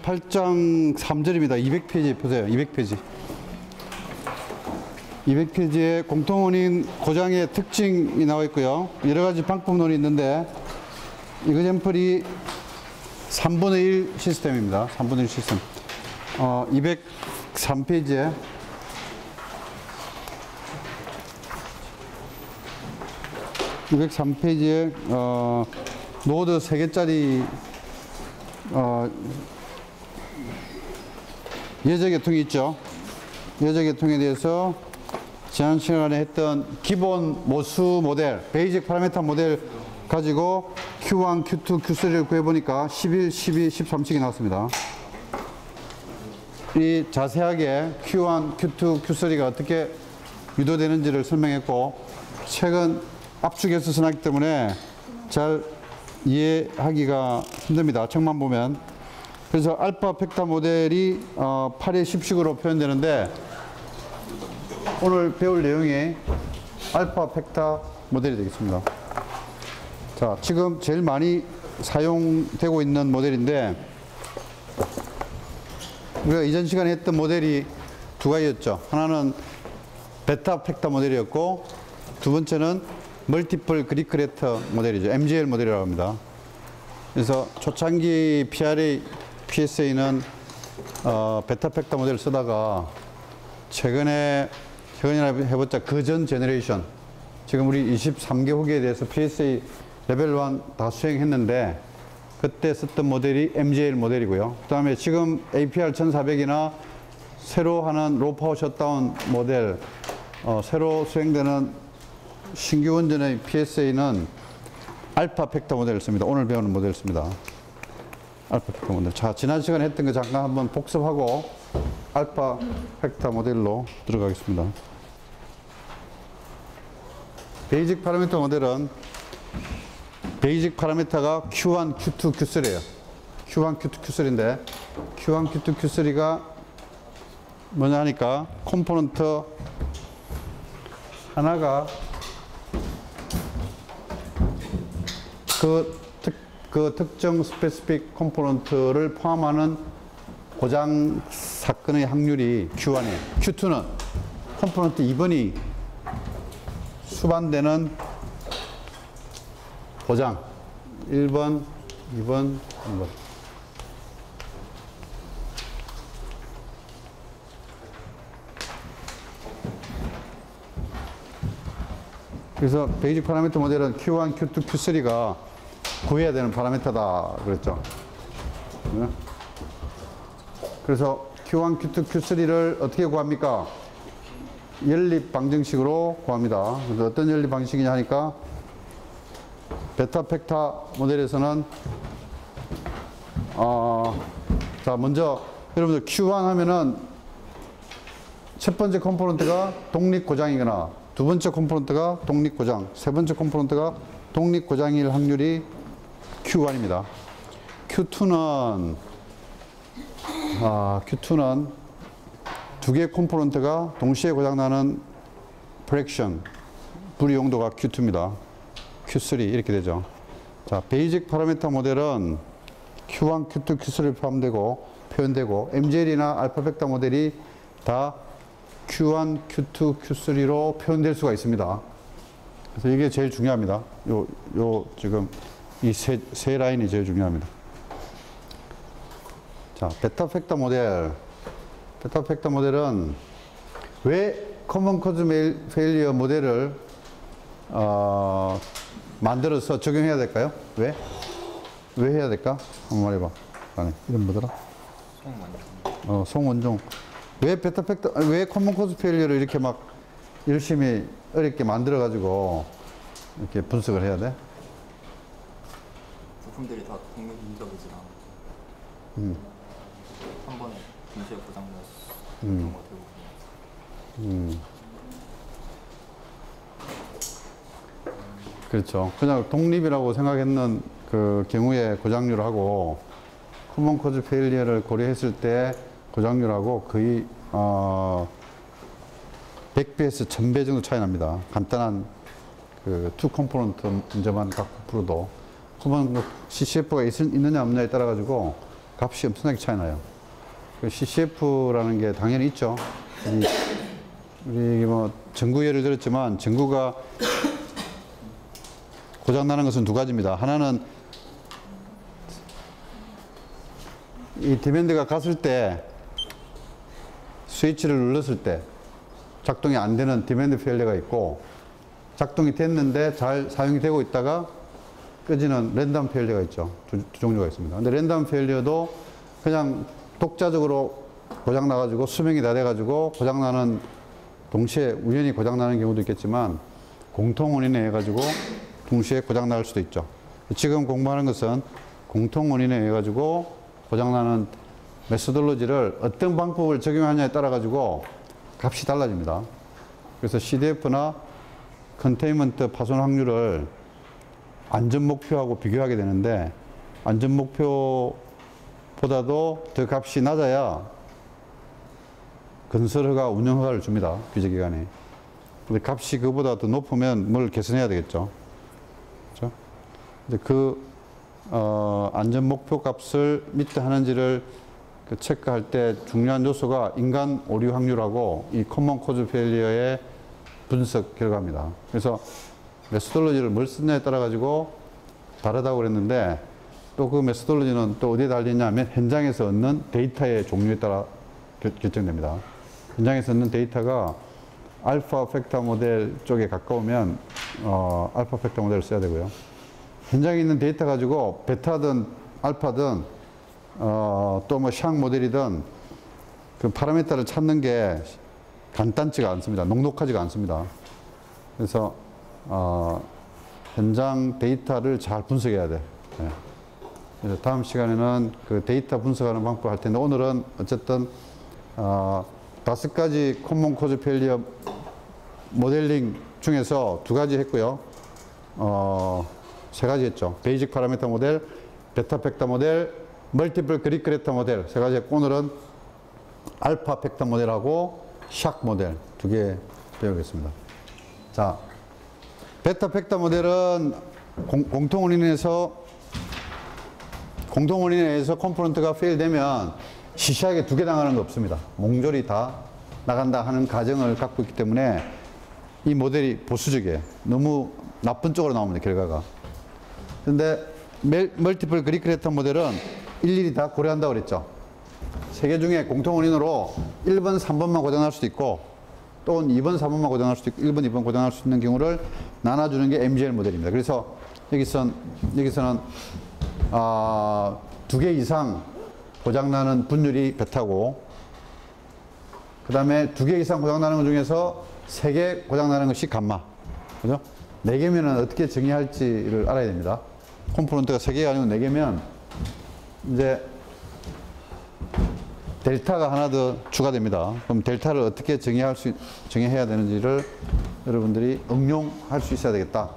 8장 3절입니다. 200페이지 보세요. 200페이지. 200페이지에 공통원인 고장의 특징이 나와 있고요. 여러 가지 방법론이 있는데, 이그젬플이 3분의 1 시스템입니다. 3분의 1 시스템. 203페이지에 노드 3개짜리 예저계통이 있죠. 예저계통에 대해서 지난 시간에 했던 기본 모수 모델, 베이직 파라미터 모델 가지고 Q1, Q2, Q3를 구해보니까 11, 12, 13씩이 나왔습니다. 이 자세하게 Q1, Q2, Q3가 어떻게 유도되는지를 설명했고, 최근 압축해서 나왔기 때문에 잘 이해하기가 힘듭니다. 책만 보면. 그래서 알파 벡터 모델이 8의 10식으로 표현되는데, 오늘 배울 내용이 알파 벡터 모델이 되겠습니다. 자, 지금 제일 많이 사용되고 있는 모델인데, 우리가 이전 시간에 했던 모델이 두 가지였죠. 하나는 베타 벡터 모델이었고, 두 번째는 멀티플 그리크레터 모델이죠. MGL 모델이라고 합니다. 그래서 초창기 PRA, PSA는 베타 벡터 모델을 쓰다가 최근이나 해봤자 그 전 제너레이션, 지금 우리 23개 후기에 대해서 PSA 레벨 1 다 수행했는데, 그때 썼던 모델이 MGL 모델이고요. 그 다음에 지금 APR 1400이나 새로 하는 로우 파워 셧다운 모델, 새로 수행되는 신규 원전의 PSA는 알파 벡터 모델을 씁니다. 오늘 배우는 모델을 씁니다. 알파 벡터 모델. 자, 지난 시간에 했던 거 잠깐 한번 복습하고 알파 벡터 모델로 들어가겠습니다. 베이직 파라미터 모델은 베이직 파라미터가 Q1, Q2, Q3예요. Q1, Q2, Q3인데 Q1, Q2, Q3가 뭐냐 하니까 컴포넌트 하나가 그 특정 스페시픽 컴포넌트를 포함하는 고장 사건의 확률이 Q1이에요. Q2는 컴포넌트 2번이 수반되는 고장 1번, 2번, 3번. 그래서 베이직 파라미터 모델은 Q1, Q2, Q3가 구해야 되는 파라미터다 그랬죠. 그래서 Q1, Q2, Q3를 어떻게 구합니까? 연립 방정식으로 구합니다. 그래서 어떤 연립 방식이냐 하니까, 베타 벡터 모델에서는 자, 먼저 여러분들 Q1 하면은 첫 번째 컴포넌트가 독립고장이거나 두 번째 컴포넌트가 독립고장, 세 번째 컴포넌트가 독립고장일 확률이 Q1입니다. Q2는 두 개의 컴포넌트가 동시에 고장나는 프랙션, 불이 용도가 Q2입니다. Q3 이렇게 되죠. 자, 베이직 파라미터 모델은 Q1, Q2, Q3를 표현되고 MGL이나 알파 벡터 모델이 다 Q1, Q2, Q3로 표현될 수가 있습니다. 그래서 이게 제일 중요합니다. 지금 이 세 라인이 제일 중요합니다. 자, 베타 벡터 모델. 베타 벡터 모델은 왜 커먼 코즈 페일리어 모델을 만들어서 적용해야 될까요? 왜? 왜 해야 될까? 한번 말해봐. 이름 뭐더라? 송원종. 송원종. 왜 커먼 코즈 페일리어를 이렇게 막 열심히 어렵게 만들어가지고 이렇게 분석을 해야 돼? 부품들이 다 독립적이지 않아. 한 번에 동시에 고장나서 그런 거 되고. 그렇죠. 그냥 독립이라고 생각했는 그 경우에 고장률하고 커먼 코즈 페일리어를 고려했을 때 고장률하고 거의 100배에서 1000배 정도 차이 납니다. 간단한 그 투 컴포넌트 문제만 갖고 풀어도. 커먼 CCF가 있느냐 없느냐에 따라 가지고 값이 엄청나게 차이 나요. 그 CCF라는 게 당연히 있죠. 우리 뭐 전구 예를 들었지만 전구가 고장나는 것은 두 가지입니다. 하나는 이 디맨드가 갔을 때 스위치를 눌렀을 때 작동이 안 되는 디맨드 페일리어가 있고, 작동이 됐는데 잘 사용이 되고 있다가 꺼지는 랜덤 페일리어가 있죠. 두 종류가 있습니다. 근데 랜덤 페일리어도 그냥 독자적으로 고장 나가지고 수명이 다 돼가지고 고장나는, 동시에 우연히 고장나는 경우도 있겠지만 공통 원인에 의해 가지고 동시에 고장날 수도 있죠. 지금 공부하는 것은 공통 원인에 의해 가지고 고장나는 메소돌로지를 어떤 방법을 적용하냐에 따라 가지고 값이 달라집니다. 그래서 CDF나 컨테인먼트 파손 확률을 안전 목표하고 비교하게 되는데, 안전 목표보다도 더 값이 낮아야 건설허가, 운영허가를 줍니다. 규제기관에. 근데 값이 그보다 더 높으면 뭘 개선해야 되겠죠. 그렇죠? 근데 안전 목표 값을 밑에 하는지를 체크할 때 중요한 요소가 인간 오류 확률하고 이 커먼 코즈 페일리어의 분석 결과입니다. 그래서 메소돌로지를 뭘 쓰느냐에 따라 가지고 다르다고 그랬는데, 또 그 메소돌로지는 또 어디에 달리냐면 현장에서 얻는 데이터의 종류에 따라 결정됩니다. 현장에서 얻는 데이터가 알파 팩터 모델 쪽에 가까우면 알파 팩터 모델을 써야 되고요. 현장에 있는 데이터 가지고 베타든 알파든 또 뭐 샹 모델이든 그 파라미터를 찾는 게 간단치가 않습니다. 녹록하지가 않습니다. 그래서 현장 데이터를 잘 분석해야 돼. 네. 그래서 다음 시간에는 그 데이터 분석하는 방법을 할 텐데, 오늘은 어쨌든 5가지 커먼 코즈 페일리어 모델링 중에서 2가지 했고요. 3가지 했죠. 베이직 파라미터 모델, 베타 팩터 모델, 멀티플 그리크레터 모델 3가지 했고, 오늘은 알파 팩터 모델하고 샥 모델 2개 배우겠습니다. 자, 베타 팩터 모델은 공통 원인에 의해서 컴포넌트가 페일되면 시시하게 2개 당하는 거 없습니다. 몽졸이 다 나간다 하는 가정을 갖고 있기 때문에 이 모델이 보수적이에요. 너무 나쁜 쪽으로 나옵니다, 결과가. 근데 멀티플 그리크레터 모델은 일일이 다 고려한다고 그랬죠. 3개 중에 공통 원인으로 1번, 3번만 고장날 수도 있고, 또는 2번, 4번만 고장날 수도 있고, 1번, 2번 고장날 수 있는 경우를 나눠주는 게 MGL 모델입니다. 그래서 여기서는 2개 이상 고장나는 분율이 베타고, 그 다음에 2개 이상 고장나는 것 중에서 3개 고장나는 것이 감마. 그죠? 4개면은 어떻게 정의할지를 알아야 됩니다. 컴포넌트가 3개가 아니고 4개면 이제 델타가 하나 더 추가됩니다. 그럼 델타를 어떻게 정의해야 되는지를 여러분들이 응용할 수 있어야 되겠다.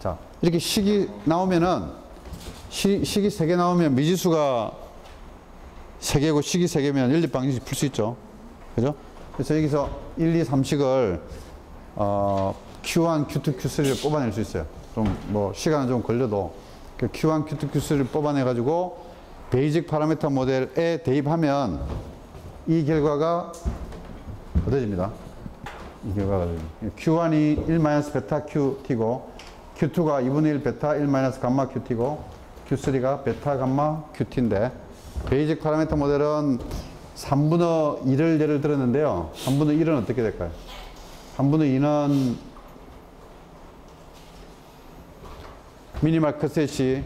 자, 이렇게 식이 나오면은, 식이 3개 나오면 미지수가 3개고 식이 3개면 연립방정식 풀 수 있죠. 그죠? 그래서 여기서 1, 2, 3식을 Q1, Q2, Q3를 뽑아낼 수 있어요. 좀 뭐 시간은 좀 걸려도 그 Q1, Q2, Q3를 뽑아내 가지고 베이직 파라미터 모델에 대입하면 이 결과가 얻어집니다. 이 결과가 Q1이 1- 베타 QT고, Q2가 2분의 1 베타 1- 감마 QT고, Q3가 베타 감마 QT인데, 베이직 파라미터 모델은 3분의 2를 예를 들었는데요. 3분의 1은 어떻게 될까요? 3분의 2는 미니멀 컷셋이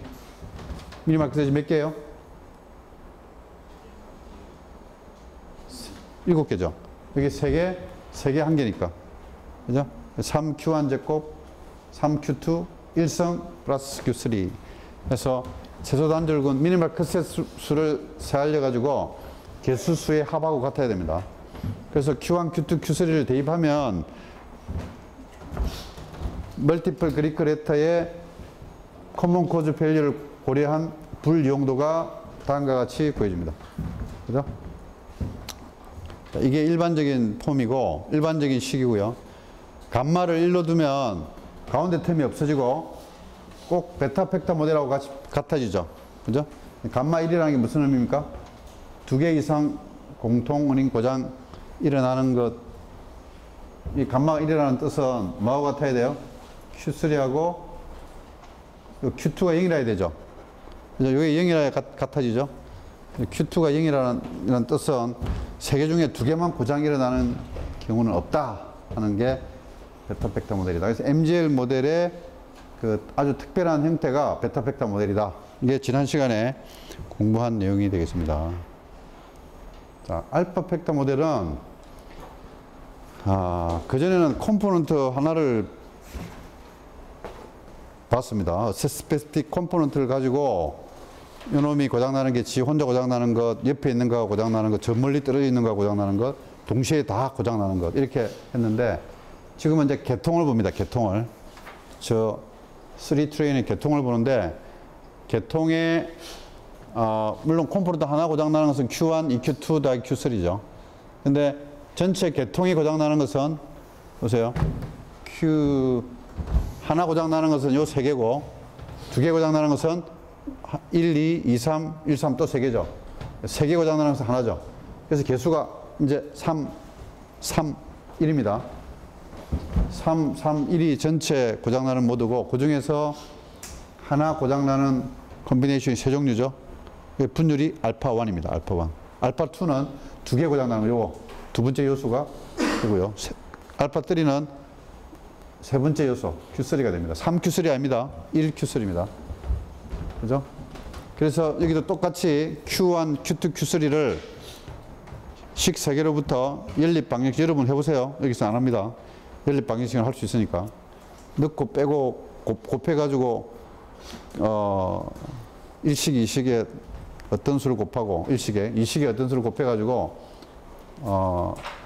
몇 개예요? 7개죠. 여기 3개, 3개 1개니까. 그죠? 3Q1 제곱, 3Q2, 1성 플러스 Q3. 그래서 최소 단절군 미니멀 컷셋 수를 세알려가지고 개수수의 합하고 같아야 됩니다. 그래서 Q1, Q2, Q3를 대입하면 멀티플 그리크 레터의 커먼 코즈 페일리어를 고려한 불 이용도가 다음과 같이 구해집니다. 그죠? 이게 일반적인 폼이고, 일반적인 식이고요. 감마를 1로 두면 가운데 텀이 없어지고 꼭 베타 팩터 모델하고 같아지죠. 그죠? 감마 1이라는 게 무슨 의미입니까? 두 개 이상 공통 원인 고장 일어나는 것. 이 감마 1이라는 뜻은 뭐하고 같아야 돼요? Q3하고 Q2가 0이라야 되죠. 그죠? 이게 0이라야 같아지죠. Q2가 0이라는 뜻은 세 개 중에 두 개만 고장이 일어나는 경우는 없다 하는 게 베타 벡터 모델이다. 그래서 MGL 모델의 그 아주 특별한 형태가 베타 벡터 모델이다. 이게 지난 시간에 공부한 내용이 되겠습니다. 자, 알파 벡터 모델은 그전에는 컴포넌트 하나를 봤습니다. 스페시픽 컴포넌트를 가지고 요놈이 고장나는 게 지 혼자 고장나는 것, 옆에 있는 거가 고장나는 것, 저 멀리 떨어져 있는 거가 고장나는 것, 동시에 다 고장나는 것 이렇게 했는데 지금은 이제 계통을 봅니다. 계통을. 저 3트레인의 계통을 보는데 계통에 물론 컴포넌트 하나 고장나는 것은 Q1, EQ2, 다 Q3죠. 근데 전체 계통이 고장나는 것은 보세요. Q 하나 고장나는 것은 요 세 개고 두 개 고장나는 것은 1, 2, 2, 3, 1, 3 또 세 개죠. 세 개 고장나는 것은 하나죠. 그래서 개수가 이제 3, 3, 1입니다. 3, 3, 1이 전체 고장나는 모드고 그 중에서 하나 고장나는 콤비네이션이 세 종류죠. 분율이 알파1입니다. 알파1. 알파2는 두 개 고장나는 요거 두 번째 요소가 이고요. 알파3는 세 번째 요소 Q3가 됩니다. 3Q3 아닙니다. 1Q3입니다. 그죠? 그래서 여기도 똑같이 Q1, Q2, Q3를 식 3개로부터 연립 방정식 여러분 해보세요. 여기서 안 합니다. 연립 방정식을 할 수 있으니까. 넣고 빼고 곱해가지고 1식, 2식에 어떤 수를 곱하고 1식에 2식에 어떤 수를 곱해가지고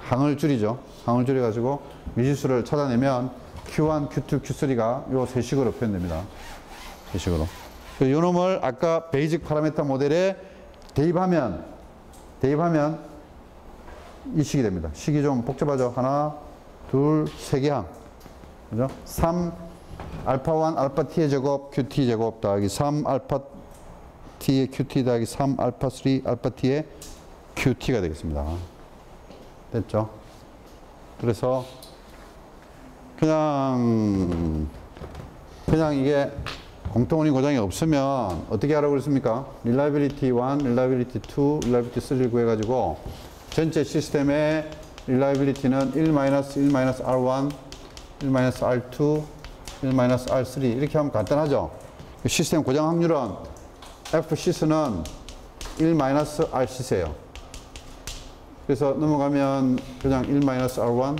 항을 줄이죠. 항을 줄여가지고 미지수를 찾아내면 Q1, Q2, Q3가 요 세 식으로 표현됩니다. 세 식으로. 요 놈을 아까 베이직 파라미터 모델에 대입하면 이 식이 됩니다. 식이 좀 복잡하죠. 하나, 둘, 세 개 항. 그죠? 3 알파1 알파 t의 제곱 qt 제곱 더하기 3 알파 t의 qt 더하기 3 알파 3 알파 t의 qt가 되겠습니다. 됐죠? 그래서 그냥 이게 공통원인 고장이 없으면 어떻게 하라고 그랬습니까? reliability 1, reliability 2, reliability 3를 구해가지고 전체 시스템의 reliability는 1-1-R1, 1-R2, 1-R3 이렇게 하면 간단하죠. 시스템 고장 확률은 FCS는 1-RCS예요. 그래서 넘어가면 그냥 1-R1,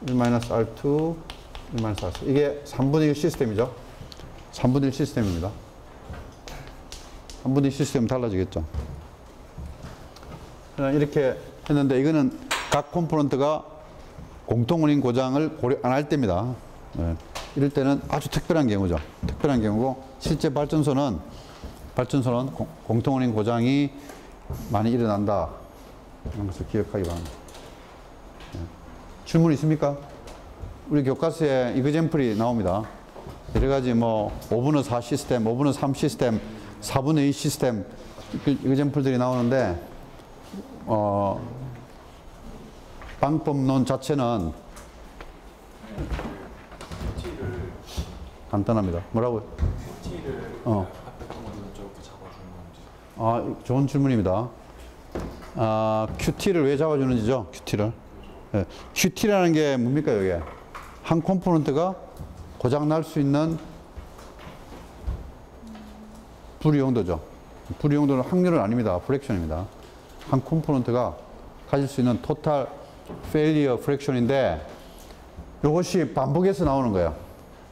1-R2, 1-R3 이게 3분의 1 시스템이죠. 3분의 1 시스템입니다. 3분의 1 시스템은 달라지겠죠. 이렇게 했는데 이거는 각 컴포넌트가 공통원인 고장을 고려 안 할 때입니다. 네. 이럴 때는 아주 특별한 경우죠. 특별한 경우고 실제 발전소는 공통원인 고장이 많이 일어난다. 이런 것을 기억하기 바랍니다. 네. 질문 있습니까? 우리 교과서에 이그젠플이 나옵니다. 여러 가지 뭐 5분의 4 시스템, 5분의 3 시스템, 4분의 2 시스템 이그젠플들이 나오는데 방법론 자체는 간단합니다. 뭐라고요? 좋은 질문입니다. QT를 왜 잡아주는지죠? QT를. 네. QT라는 게 뭡니까, 여기에? 한 컴포넌트가 고장 날 수 있는 불이용도죠. 불이용도는 확률은 아닙니다. 프랙션입니다. 한 컴포넌트가 가질 수 있는 토탈 페일리어 프랙션인데 이것이 반복해서 나오는 거예요.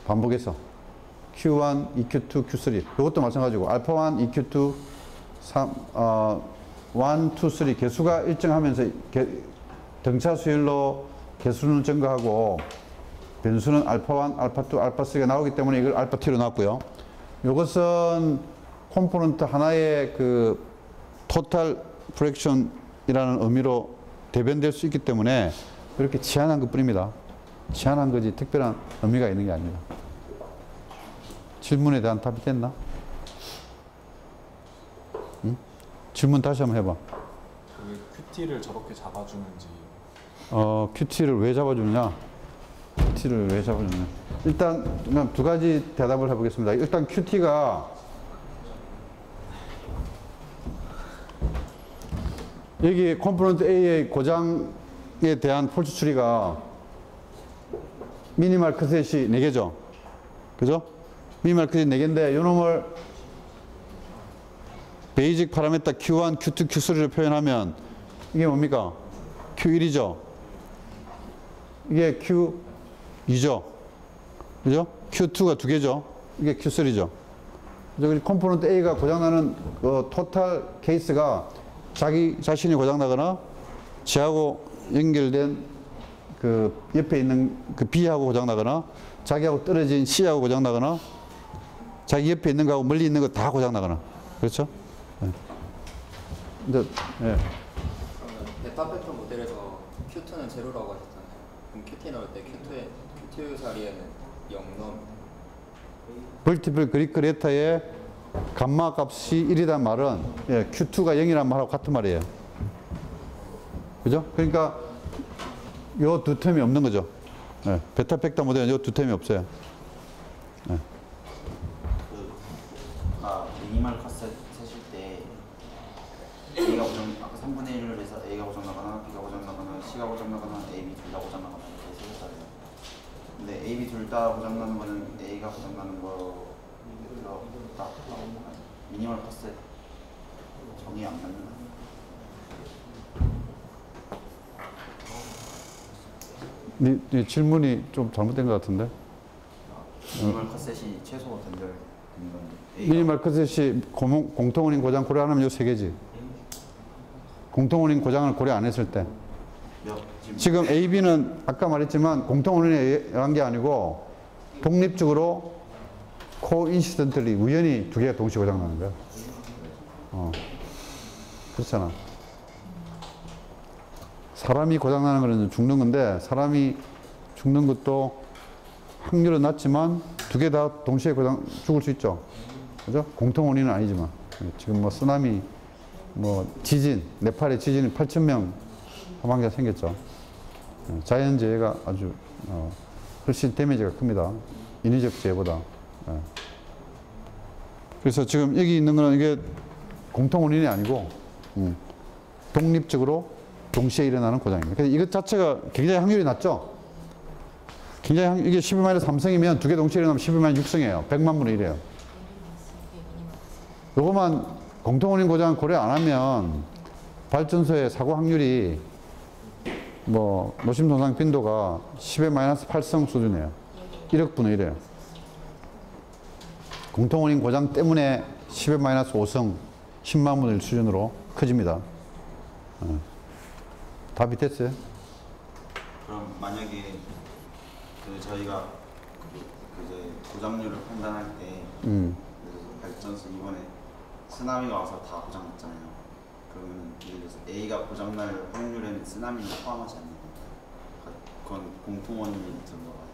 반복해서. Q1, EQ2, Q3. 이것도 마찬가지고 알파1, EQ2, 3, 1, 2, 3 개수가 일정하면서 등차 수열로 개수는 증가하고 변수는 알파1, 알파2, 알파3가 나오기 때문에 이걸 알파2로 놨고요. 이것은 컴포넌트 하나의 그 토탈 프랙션이라는 의미로 대변될 수 있기 때문에 이렇게 치환한 것 뿐입니다. 치환한 거지 특별한 의미가 있는 게 아닙니다. 질문에 대한 답이 됐나? 질문 다시 한번 해봐. 왜 QT를 저렇게 잡아주는지. QT를 왜 잡아주느냐? QT를 왜 잡아주느냐? 일단 그냥 두 가지 대답을 해보겠습니다. 일단 QT가 여기 컴포넌트 A의 고장에 대한 폴스 추리가 미니멀 컷셋이 4개죠. 그죠? 미니멀 컷셋이 4개인데 요 놈을 베이직 파라메타 Q1, Q2, Q3를 표현하면 이게 뭡니까? Q1이죠. 이게 Q2죠. 그죠? Q2가 2개죠. 이게 Q3죠. 그래서 컴포넌트 A가 고장나는 그 토탈 케이스가 자기 자신이 고장나거나 지하고 연결된 그 옆에 있는 그 B하고 고장나거나 자기하고 떨어진 C하고 고장나거나 자기 옆에 있는 거하고 멀리 있는 거 다 고장나거나. 그렇죠? 네. 근데, 네. 그러면 베타 팩터 모델에서 Q2는 제로라고 하셨잖아요. 그럼 QT 넣을 때 Q2 자리에는 0 넣으면 멀티플 그리크 레터의 감마 값이 1이란 말은 예, Q2가 0이란 말하고 같은 말이에요. 그죠? 그러니까 요 두 텀이 없는 거죠. 예, 베타 팩터 모델은 요 두 텀이 없어요. 예. 미니멀 컷셋 세실 때 A가 고장, 아까 3분의 1을 해서 A가 고장나거나 B가 고장나거나 C가 고장나거나 A, B 둘 다 고장나거나 이렇게 세셨잖아요. 근데 A, B 둘 다 고장나는 거는 A가 고장나는 거 딱 미니멀 컷셋 정의 안 맞는 거 네 질문이 좀 잘못된 것 같은데. 미니멀 컷셋이 최소 단절 되는 건데 미니멀 컷셋이 공통원인 고장 고려 안 하면 요 3개지. 공통원인 고장을 고려 안 했을 때. 지금 A, B는 아까 말했지만 공통원인에 의한 게 아니고 독립적으로 코인시던틀리 우연히 두 개가 동시에 고장나는 거야. 그렇잖아. 사람이 고장나는 거는 죽는 건데 사람이 죽는 것도 확률은 낮지만 두 개 다 동시에 죽을 수 있죠. 그죠? 공통 원인은 아니지만 지금 뭐 쓰나미, 뭐 지진, 네팔의 지진이 8,000명 사망자가 생겼죠. 자연재해가 아주 훨씬 데미지가 큽니다. 인위적 재해보다. 그래서 지금 여기 있는 거는 이게 공통 원인이 아니고 독립적으로 동시에 일어나는 고장입니다. 그래서 이것 자체가 굉장히 확률이 낮죠. 굉장히 이게 12-3성이면 두 개 동시에 일어나면 12-6성이에요. 100만 분의 1이에요. 요거만 공통원인 고장 고려 안 하면 발전소의 사고 확률이 뭐 노심 손상 빈도가 10-8성 수준이에요. 1억 분의 1이에요. 공통원인 고장 때문에 10-5성 10만 분의 1 수준으로 커집니다. 답이 됐어요? 그럼 만약에 저희가 이제 고장률을 판단할 때 발전소 이번에 쓰나미가 와서 다 고장났잖아요. 그러면 예를 들어서 A가 고장날 확률에는 쓰나미는 포함하지 않는 거예요. 그건 공통원인이 들어가요.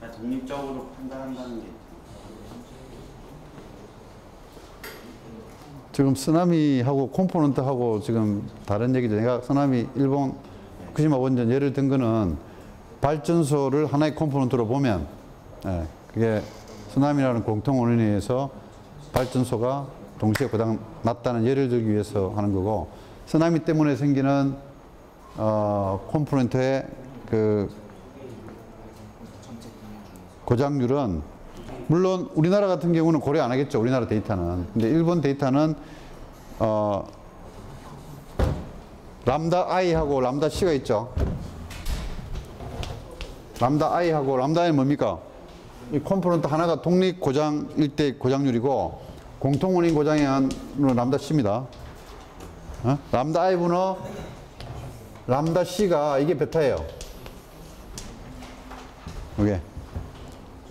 그냥 독립적으로 판단한다는 게 지금 쓰나미하고 컴포넌트하고 지금 다른 얘기죠. 내가 쓰나미 일본 후쿠시마 원전 예를 든 거는 발전소를 하나의 컴포넌트로 보면 그게 쓰나미라는 공통 원인에 의해서 발전소가 동시에 고장 났다는 예를 들기 위해서 하는 거고, 쓰나미 때문에 생기는 컴포넌트의 그 고장률은 물론 우리나라 같은 경우는 고려 안 하겠죠. 우리나라 데이터는. 근데 일본 데이터는 람다 I하고 람다 C가 있죠. 람다 I하고 람다 I는 뭡니까? 이 컴포넌트 하나가 독립 고장일 때 고장률이고 공통원인 고장에 한 람다 C입니다. 람다 I 분호 람다 C가 이게 베타예요. 이게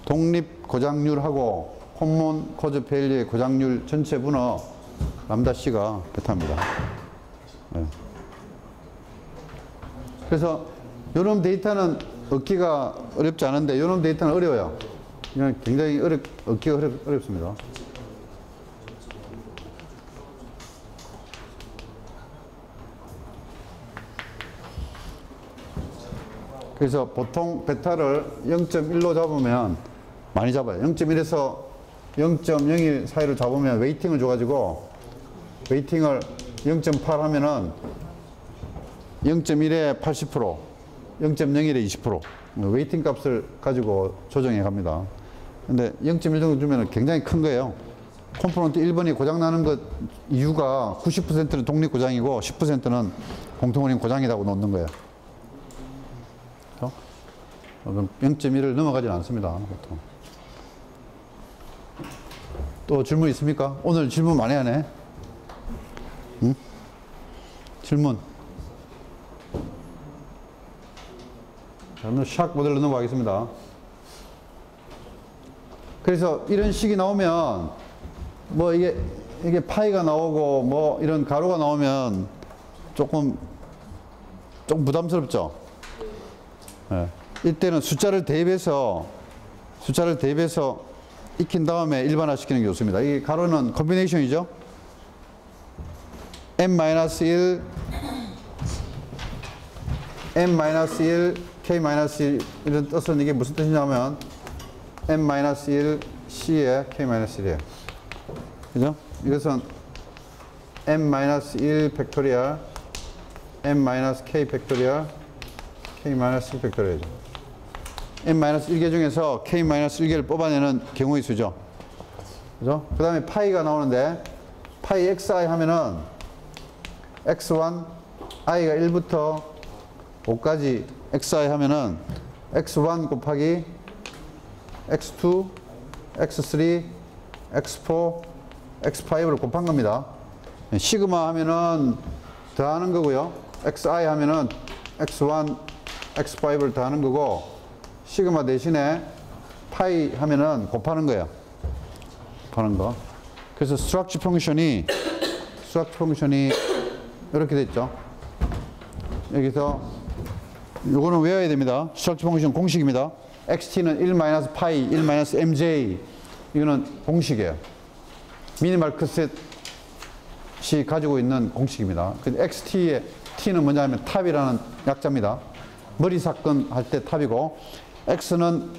독립 고장률하고 콤몬 코즈 페일리의 고장률 전체 분호 람다 C가 베타입니다. 그래서 이런 데이터는 얻기가 어렵지 않은데 이런 데이터는 어려워요. 그냥 굉장히 얻기가 어렵습니다. 그래서 보통 베타를 0.1로 잡으면 많이 잡아요. 0.1에서 0.01 사이를 잡으면 웨이팅을 줘가지고 웨이팅을 0.8 하면은 0.1에 80%, 0.01에 20% 웨이팅 값을 가지고 조정해 갑니다. 근데 0.1 정도 주면 굉장히 큰 거예요. 컴포넌트 1번이 고장나는 것 이유가 90%는 독립고장이고 10%는 공통원인 고장이라고 놓는 거예요. 0.1을 넘어가지는 않습니다. 보통. 또 질문 있습니까? 오늘 질문 많이 하네. 응? 질문. 자, 오늘 샥 모델로 넘어가겠습니다. 그래서 이런 식이 나오면 뭐 이게 파이가 나오고 뭐 이런 가로가 나오면 조금 부담스럽죠. 네. 이때는 숫자를 대입해서 익힌 다음에 일반화시키는 게 좋습니다. 이 가로는 컨비네이션이죠. m-1, m-1, k-1 이런 뜻은 이게 무슨 뜻이냐면 m-1 c에 k-1이에요. 그죠? 이것은 m-1 팩토리얼, m-k 팩토리얼, k-1 팩토리얼이죠. m-1개 중에서 k-1개를 뽑아내는 경우의 수죠. 그죠? 그 다음에 파이가 나오는데 파이 xi 하면은 x1, i가 1부터 5까지 xi 하면은 x1 곱하기 x2, x3, x4, x5를 곱한 겁니다. 시그마 하면은 더하는 거고요. xi 하면은 x1, x5를 더하는 거고 시그마 대신에 파이 하면은 곱하는 거예요. 곱하는 거. 그래서 structure 펑션이 이렇게 됐죠. 여기서 요거는 외워야 됩니다. structure 펑션 공식입니다. xt는 1-파이, 1-mj 이거는 공식이에요. 미니멀 컷셋이 가지고 있는 공식입니다. 근데 xt의 t는 뭐냐면 탑이라는 약자입니다. 머리 사건 할 때 탑이고 x는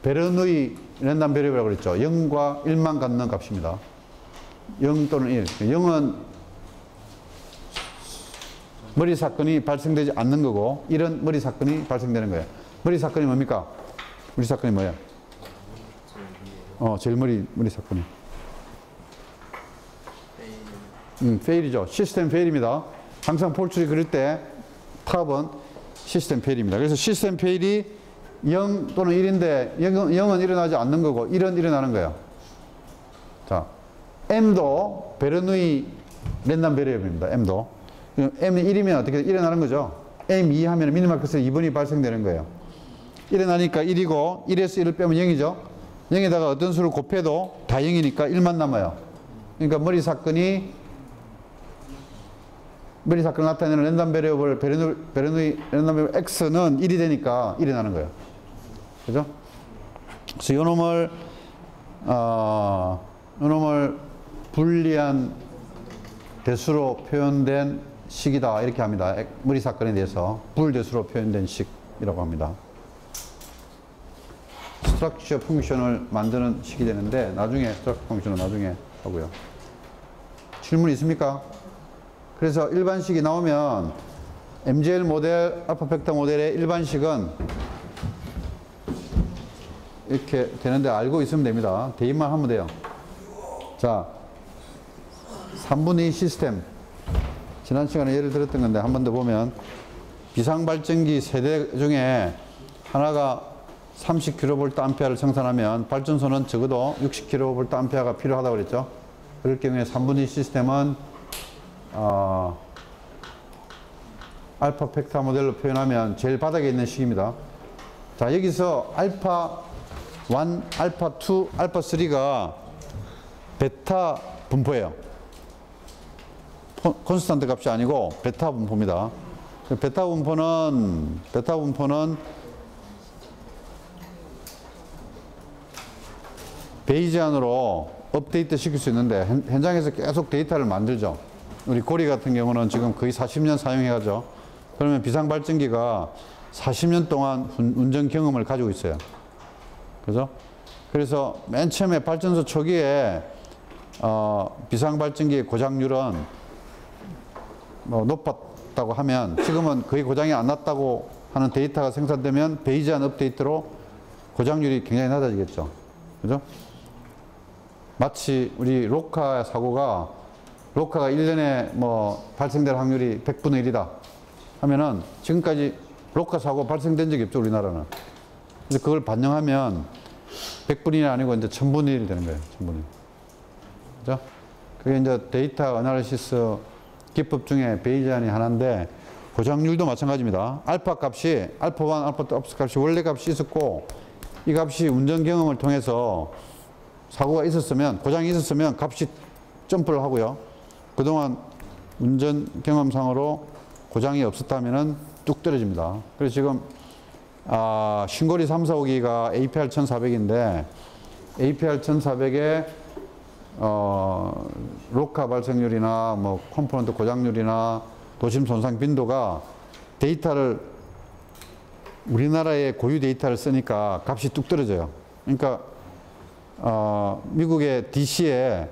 베르누이 랜덤 베리어블이라고 그랬죠. 0과 1만 갖는 값입니다. 0 또는 1. 0은 머리 사건이 발생되지 않는 거고 1은 머리 사건이 발생되는 거예요. 머리 사건이 뭡니까? 머리 사건이 뭐예요? 제일 머리 사건이. 페일이죠. 시스템 페일입니다. 항상 폴트리 그릴 때 탑은 시스템 페일입니다. 그래서 시스템 페일이 0 또는 1인데 0은 일어나지 않는 거고 1은 일어나는 거예요. 자, m도 베르누이 랜덤 베리어블입니다. m도. m이 1이면 어떻게 일어나는 거죠? m2 하면 미니멀 컷에 2번이 발생되는 거예요. 일어나니까 1이고 1에서 1을 빼면 0이죠. 0에다가 어떤 수를 곱해도 다 0이니까 1만 남아요. 그러니까 머리 사건을 나타내는 랜덤 베리어블 베르누이 랜덤 베리어블 x는 1이 되니까 일어나는 거예요. 그죠? 그래서 요놈을 불리한 대수로 표현된 식이다 이렇게 합니다. 머리 사건에 대해서 불대수로 표현된 식이라고 합니다. 스트럭처 펑션을 만드는 식이 되는데 나중에 스트럭처 펑션은 나중에 하고요. 질문 있습니까? 그래서 일반식이 나오면 MGL 모델, 알파 벡터 모델의 일반식은 이렇게 되는데 알고 있으면 됩니다. 대입만 하면 돼요. 자, 3분의 2 시스템. 지난 시간에 예를 들었던 건데 한 번 더 보면 비상발전기 세대 중에 하나가 30kVA를 생산하면 발전소는 적어도 60kVA가 필요하다고 그랬죠. 그럴 경우에 3분의 2 시스템은 알파 벡터 모델로 표현하면 제일 바닥에 있는 식입니다. 자, 여기서 알파 1, 알파 2, 알파 3가 베타 분포예요. 콘스탄트 값이 아니고 베타 분포입니다. 베타 분포는 베이지안으로 업데이트 시킬 수 있는데 현장에서 계속 데이터를 만들죠. 우리 고리 같은 경우는 지금 거의 40년 사용해가죠. 그러면 비상발전기가 40년 동안 운전 경험을 가지고 있어요. 그죠? 그래서 맨 처음에 발전소 초기에 비상발전기의 고장률은 뭐 높았다고 하면 지금은 거의 고장이 안 났다고 하는 데이터가 생산되면 베이지안 업데이트로 고장률이 굉장히 낮아지겠죠. 그죠? 마치 우리 로카 사고가 1년에 뭐 발생될 확률이 100분의 1이다 하면은 지금까지 로카 사고 발생된 적이 없죠, 우리나라는. 그래서 그걸 반영하면 100분이 아니고 이제 1000분의 1이 되는 거예요, 1000분의 1. 그죠? 그게 이제 데이터 어나리시스 기법 중에 베이지안이 하나인데 고장률도 마찬가지입니다. 알파 값이, 알파 1, 알파 2, 알파 값이 원래 값이 있었고 이 값이 운전 경험을 통해서 사고가 있었으면, 고장이 있었으면 값이 점프를 하고요. 그동안 운전 경험상으로 고장이 없었다면은 뚝 떨어집니다. 그래서 지금, 신고리 3, 4, 5기가 APR 1400인데, APR 1400에, 로카 발생률이나 뭐 컴포넌트 고장률이나 도심 손상 빈도가 데이터를, 우리나라의 고유 데이터를 쓰니까 값이 뚝 떨어져요. 그러니까, 미국의 DC에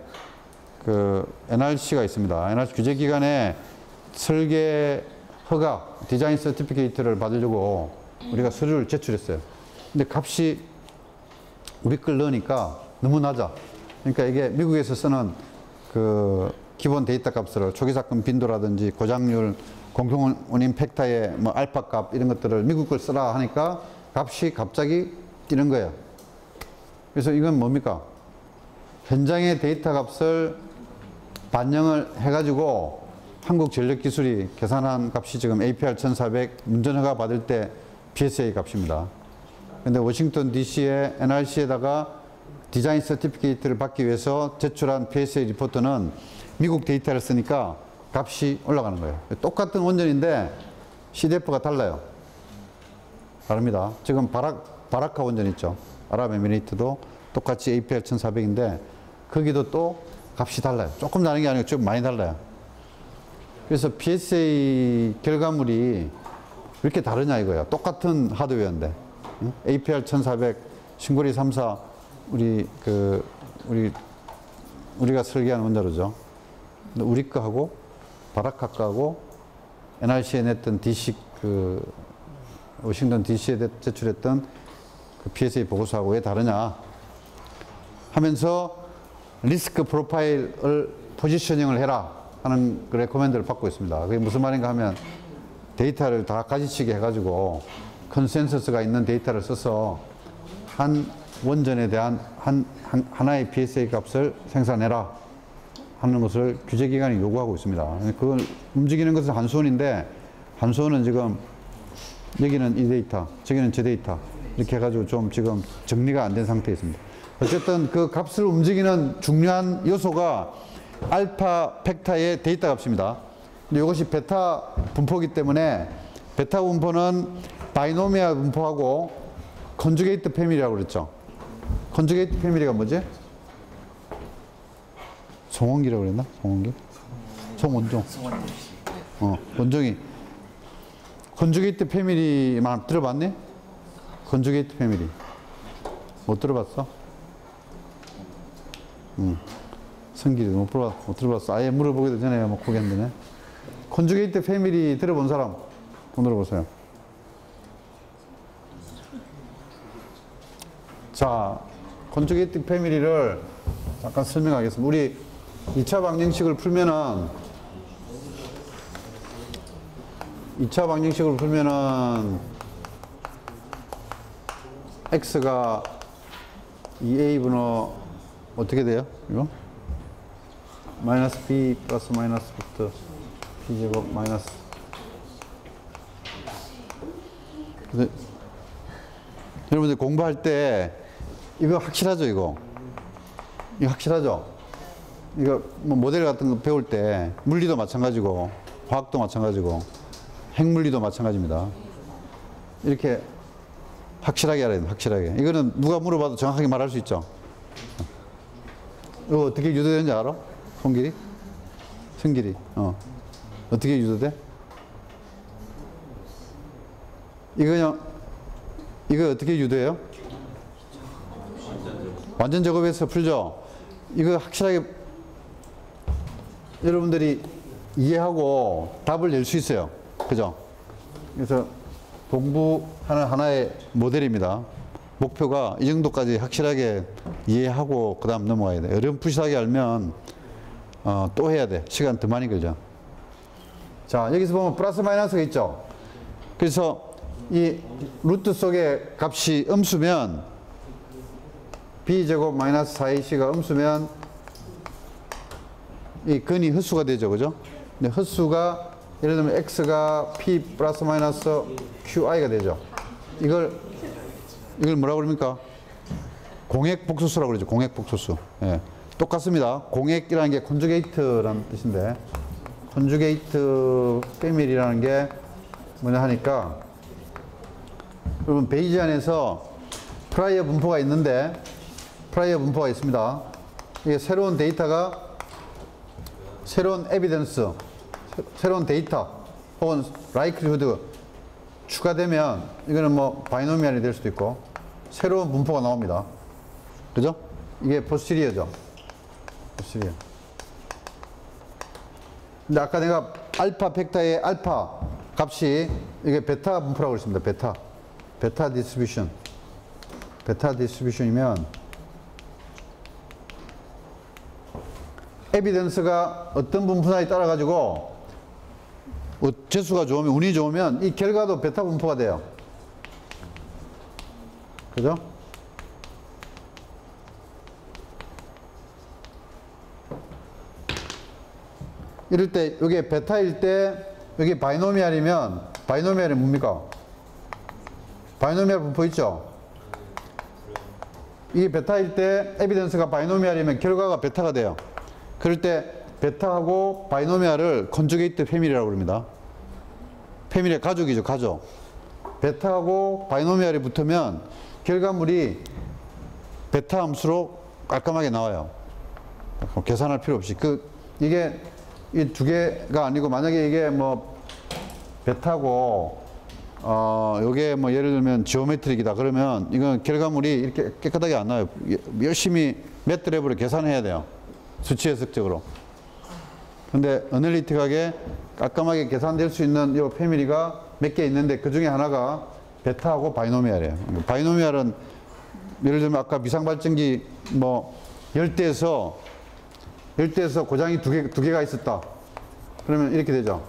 그 NRC가 있습니다. NRC 규제기관에 설계 허가, 디자인 서티피케이트를 받으려고 우리가 서류를 제출했어요. 근데 값이 우리 걸 넣으니까 너무 낮아. 그러니까 이게 미국에서 쓰는 그 기본 데이터 값을 초기 사건 빈도라든지 고장률, 공통원인 팩터의 뭐 알파 값 이런 것들을 미국 걸 쓰라 하니까 값이 갑자기 뛰는 거예요. 그래서 이건 뭡니까? 현장의 데이터 값을 반영을 해가지고 한국전력기술이 계산한 값이 지금 APR 1400 운전허가 받을 때 PSA 값입니다. 근데 워싱턴 DC의 NRC에다가 디자인 서티피케이트를 받기 위해서 제출한 PSA 리포트는 미국 데이터를 쓰니까 값이 올라가는 거예요. 똑같은 원전인데 CDF가 달라요. 다릅니다. 지금 바라카 원전 있죠. 아랍에미레이트도 똑같이 APR 1400인데 거기도 또 값이 달라요. 조금 다른 게 아니고 좀 많이 달라요. 그래서 PSA 결과물이 왜 이렇게 다르냐 이거야. 똑같은 하드웨어인데. 응? APR 1400 신고리 3사 우리가 설계한 원자로죠. 우리 거하고 바라카 거하고 NRC에 냈던 DC 워싱턴 DC에 제출했던 그 PSA 보고서하고 왜 다르냐 하면서 리스크 프로파일을 포지셔닝을 해라 하는 그 레코멘드를 받고 있습니다. 그게 무슨 말인가 하면 데이터를 다 가지치기 해가지고 컨센서스가 있는 데이터를 써서 한 원전에 대한 하나의 PSA 값을 생산해라 하는 것을 규제기관이 요구하고 있습니다. 그걸 움직이는 것은 한수원인데 한수원은 지금 여기는 이 데이터, 저기는 저 데이터 이렇게 해가지고 좀 지금 정리가 안 된 상태에 있습니다. 어쨌든 그 값을 움직이는 중요한 요소가 알파 팩타의 데이터 값입니다. 근데 이것이 베타 분포이기 때문에 베타 분포는 바이노미얼 분포하고 컨주게이트 패밀리라고 그랬죠. 컨주게이트 패밀리가 뭐지? 송원기라고 그랬나? 송원기? 송원종. 원종이. 컨주게이트 패밀리만 들어봤니? 컨주게이트 패밀리. 못 들어봤어? 성길이 못 들어봤어. 아예 물어보기도 전에 막 고개 흔드네. 컨주게이트 패밀리 들어본 사람? 손 들어보세요. 자, 컨주게이트 패밀리를 잠깐 설명하겠습니다. 우리 2차 방정식을 풀면은 x가 2a분의 어떻게 돼요? 이거? 마이너스 b 플러스 마이너스 부터 b제곱 마이너스. 여러분들 공부할 때 이거 확실하죠, 이거? 이거 확실하죠? 이거 뭐 모델 같은 거 배울 때 물리도 마찬가지고 화학도 마찬가지고 핵물리도 마찬가지입니다. 이렇게 확실하게 알아야 돼요, 확실하게. 이거는 누가 물어봐도 정확하게 말할 수 있죠. 이거 어떻게 유도되는지 알아? 성길이? 어떻게 유도돼? 이거 어떻게 유도해요? 완전 제곱해서 풀죠? 이거 확실하게 여러분들이 이해하고 답을 낼 수 있어요. 그죠? 그래서 공부하는 하나의 모델입니다. 목표가 이 정도까지 확실하게 이해하고 그 다음 넘어가야 돼. 어렴풋하게 알면 또 해야 돼. 시간 더 많이 걸려. 자, 여기서 보면 플러스 마이너스가 있죠. 그래서 이 루트 속의 값이 음수면 b제곱 마이너스 4ac가 음수면 이 근이 헛수가 되죠. 그죠? 근데 헛수가 예를 들면 x가 p 플러스 마이너스 qi가 되죠. 이걸 뭐라고 그럽니까? 공액복소수라고 그러죠. 공액복소수. 예. 똑같습니다. 공액이라는 게 컨주게이트라는 뜻인데 컨주게이트 패밀리라는 게 뭐냐 하니까 여러분 베이지안에서 프라이어 분포가 있는데 프라이어 분포가 있습니다. 이게 새로운 데이터가 새로운 에비던스 새로운 데이터 혹은 라이클리후드 추가되면 이거는 뭐 바이노미알이 될 수도 있고 새로운 분포가 나옵니다. 그죠? 이게 포스티리어죠. 포스티리어. 근데 아까 내가 알파 벡터의 알파 값이 이게 베타 분포라고 그랬습니다. 베타 디스트리뷰션. 베타 디스트리뷰션이면 에비던스가 어떤 분포냐에 따라 가지고 재수가 좋으면 운이 좋으면 이 결과도 베타 분포가 돼요. 그죠? 이럴 때 이게 베타일 때 여기 바이노미알이면 바이노미알이 뭡니까? 바이노미알 분포 있죠? 이게 베타일 때 에비던스가 바이노미알이면 결과가 베타가 돼요. 그럴 때 베타하고 바이노미알을 컨주게이트 패밀리라고 합니다. 패밀리의 가족이죠. 가족. 베타하고 바이노미알이 붙으면 결과물이 베타 함수로 깔끔하게 나와요. 계산할 필요 없이. 이게 이 두 개가 아니고 만약에 이게 뭐 베타고 요게 뭐 예를 들면 지오메트릭이다 그러면 이건 결과물이 이렇게 깨끗하게 안 나와요. 열심히 매트랩으로 계산해야 돼요. 수치 해석적으로. 근데 어널리틱하게 깔끔하게 계산될 수 있는 이 패밀리가 몇 개 있는데 그 중에 하나가 베타하고 바이노미알이에요. 바이노미알은 예를 들면 아까 미상발전기 뭐 열대에서 고장이 두 개가 있었다. 그러면 이렇게 되죠.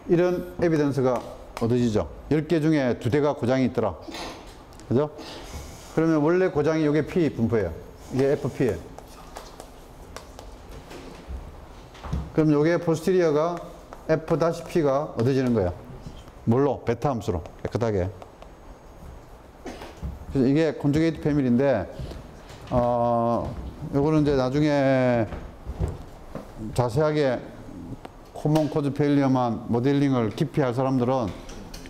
이런 에비던스가 얻어지죠. 10개 중에 2대가 고장이 있더라. 그죠? 그러면 원래 고장이 이게 P 분포예요. 이게 FP예요. 그럼 요게 포스티리어가 F-P가 얻어지는 거예요. 뭘로? 베타 함수로. 깨끗하게. 그래서 이게 컨주게이트 패밀리인데, 요거는 이제 나중에 자세하게 코먼 코드 페일리어만 모델링을 깊이 할 사람들은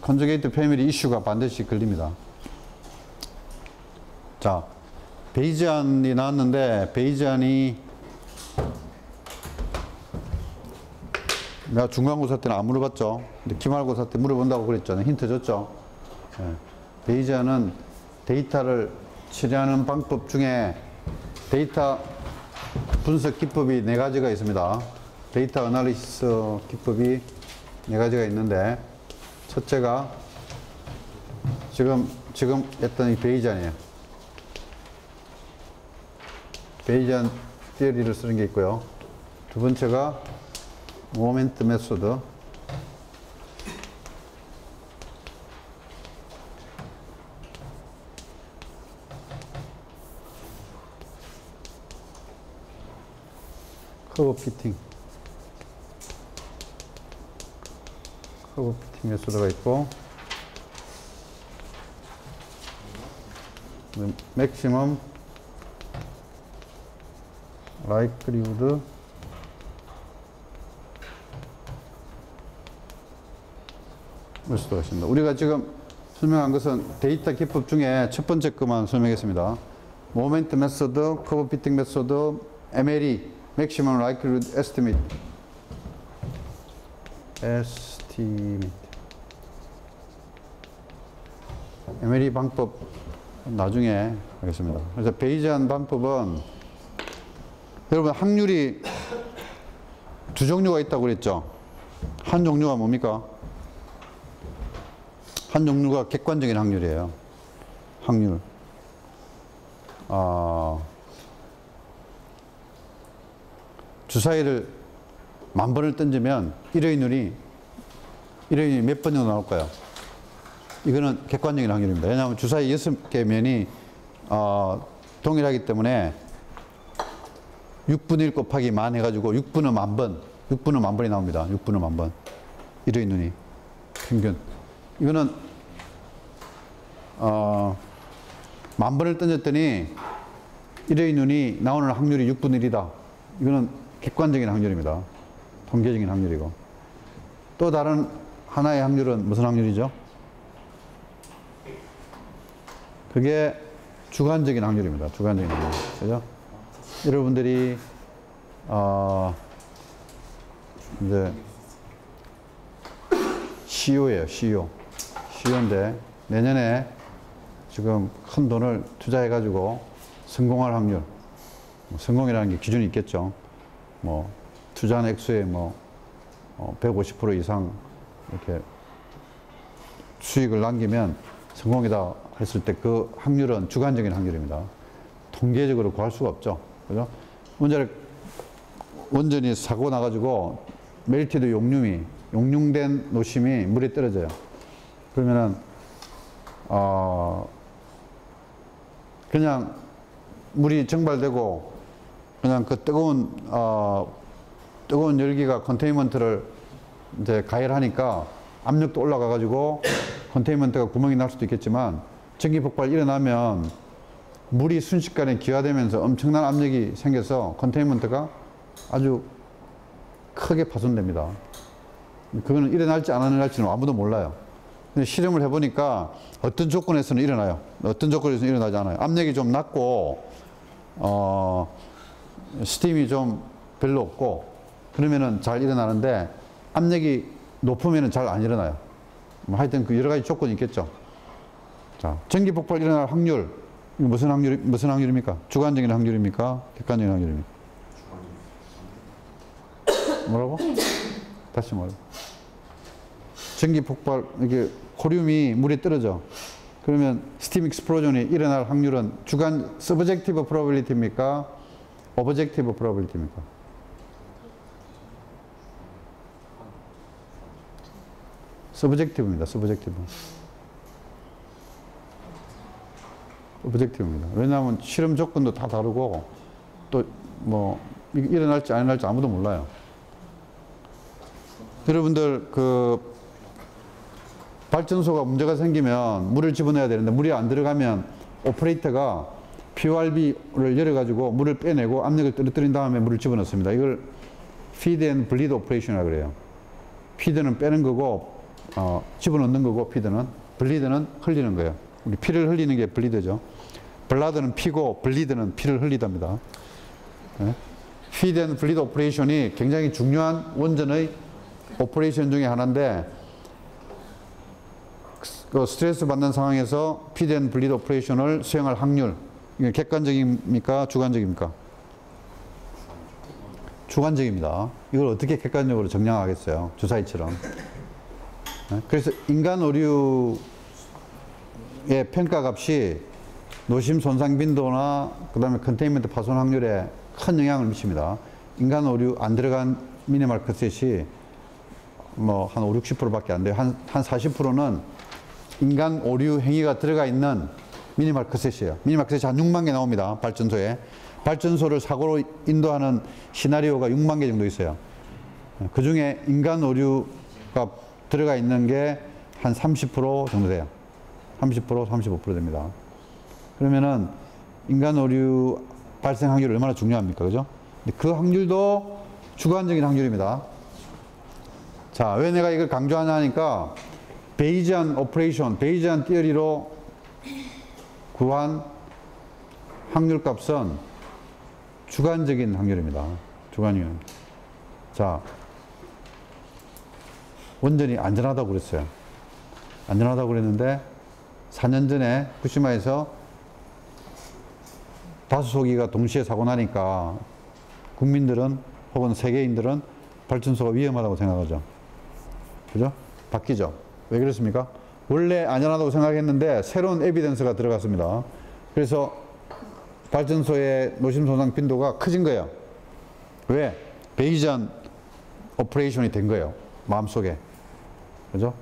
컨주게이트 패밀리 이슈가 반드시 걸립니다. 자, 베이지안이 나왔는데, 베이지안이 내가 중간고사 때는 안 물어봤죠. 근데 기말고사 때 물어본다고 그랬잖아요. 힌트 줬죠. 네. 베이지안은 데이터를 처리하는 방법 중에 데이터 분석 기법이 4가지가 있습니다. 데이터 어널리시스 기법이 4가지가 있는데, 첫째가 지금 했던 이 베이지안이에요. 베이지안 티어리를 쓰는 게 있고요. 두 번째가 모멘트 메소드. 커브 피팅 메소드가 있고, 맥시멈 라이클리후드 메소드가 있습니다. 우리가 지금 설명한 것은 데이터 기법 중에 첫 번째 것만 설명했습니다. 모멘트 메소드, 커브 피팅 메소드, MLE, Maximum Likelihood Estimate. MLE 방법 나중에 하겠습니다. 그래서 베이지안 방법은 여러분 확률이 두 종류가 있다고 그랬죠. 한 종류가 뭡니까? 한 종류가 객관적인 확률이에요. 확률. 주사위를 10,000번을 던지면 1의 눈이 몇 번 정도 나올까요? 이거는 객관적인 확률입니다. 왜냐하면 주사위 6개 면이 동일하기 때문에 6분의 1 곱하기 만 해가지고 6분의 10,000번, 6분의 10,000번이 나옵니다. 6분의 10,000번. 1의 눈이 평균. 이거는 10,000번을 던졌더니 1의 눈이 나오는 확률이 6분의 1이다. 이거는 객관적인 확률입니다. 통계적인 확률이고. 또 다른 하나의 확률은 무슨 확률이죠? 그게 주관적인 확률입니다. 주관적인 확률. 그죠? 여러분들이, 이제, CEO예요, CEO. CEO인데, 내년에 지금 큰 돈을 투자해가지고 성공할 확률. 성공이라는 게 기준이 있겠죠. 뭐, 투자한 액수의 150% 이상 이렇게 수익을 남기면 성공이다 했을 때 그 확률은 주관적인 확률입니다. 통계적으로 구할 수가 없죠. 그죠? 원전이 사고 나가지고 멜티드 용융된 노심이 물에 떨어져요. 그러면은, 그냥 물이 증발되고 그냥 그 뜨거운 열기가 컨테인먼트를 이제 가열하니까 압력도 올라가가지고 컨테인먼트가 구멍이 날 수도 있겠지만 전기 폭발 일어나면 물이 순식간에 기화되면서 엄청난 압력이 생겨서 컨테인먼트가 아주 크게 파손됩니다. 그거는 일어날지 안 일어날지는 아무도 몰라요. 근데 실험을 해보니까 어떤 조건에서는 일어나요. 어떤 조건에서는 일어나지 않아요. 압력이 좀 낮고 스팀이 좀 별로 없고 그러면은 잘 일어나는데 압력이 높으면은 잘 안 일어나요. 하여튼 그 여러 가지 조건이 있겠죠. 자, 전기 폭발 일어날 확률. 이거 무슨 확률입니까? 주관적인 확률입니까? 객관적인 확률입니까? 뭐라고? 다시 말해. 전기 폭발, 이게 코륨이 물에 떨어져. 그러면 스팀 익스플로전이 일어날 확률은 서브젝티브 프로버빌리티입니까? 오브젝티브 프로버빌리티입니까? 서브젝티브입니다. 서브젝티브. 오브젝티브입니다. 왜냐하면 실험 조건도 다 다르고 또 뭐 일어날지 안 일어날지 아무도 몰라요. 여러분들 그 발전소가 문제가 생기면 물을 집어넣어야 되는데 물이 안 들어가면 오퍼레이터가 PORB를 열어가지고 물을 빼내고 압력을 떨어뜨린 다음에 물을 집어넣습니다. 이걸 feed and bleed operation이라고 그래요. feed는 빼는 거고 집어넣는 거고 feed는 bleed는 흘리는 거예요. 우리 피를 흘리는 게 bleed죠. blood는 피고 bleed는 피를 흘리답니다. 네? feed and bleed operation이 굉장히 중요한 원전의 오퍼레이션 중에 하나인데 그 스트레스 받는 상황에서 feed and bleed operation을 수행할 확률 이게 객관적입니까? 주관적입니까? 주관적입니다. 이걸 어떻게 객관적으로 정량하겠어요? 주사위처럼. 네? 그래서 인간 오류의 평가값이 노심 손상 빈도나 그 다음에 컨테인먼트 파손 확률에 큰 영향을 미칩니다. 인간 오류 안 들어간 미니멀 커셋이 뭐 한 5, 60%밖에 안 돼요. 한 40%는 인간 오류 행위가 들어가 있는 미니멀 커셋이에요. 미니멀 커셋이 한 6만 개 나옵니다. 발전소에. 발전소를 사고로 인도하는 시나리오가 6만 개 정도 있어요. 그 중에 인간 오류가 들어가 있는 게 한 30% 정도 돼요. 30%, 35% 됩니다. 그러면은 인간 오류 발생 확률이 얼마나 중요합니까? 그죠? 근데 그 확률도 주관적인 확률입니다. 자, 왜 내가 이걸 강조하냐 하니까 베이지안 오퍼레이션, 베이지안 티어리로 구한 확률값은 주관적인 확률입니다. 주관적인. 자, 원전이 안전하다고 그랬어요. 안전하다고 그랬는데 4년 전에 후쿠시마에서 다수소기가 동시에 사고 나니까 국민들은 혹은 세계인들은 발전소가 위험하다고 생각하죠. 그죠? 바뀌죠. 왜 그렇습니까? 원래 안전하다고 생각했는데 새로운 에비던스가 들어갔습니다. 그래서 발전소의 노심 손상 빈도가 커진 거예요. 왜? 베이전 오퍼레이션이 된 거예요. 마음속에. 그죠?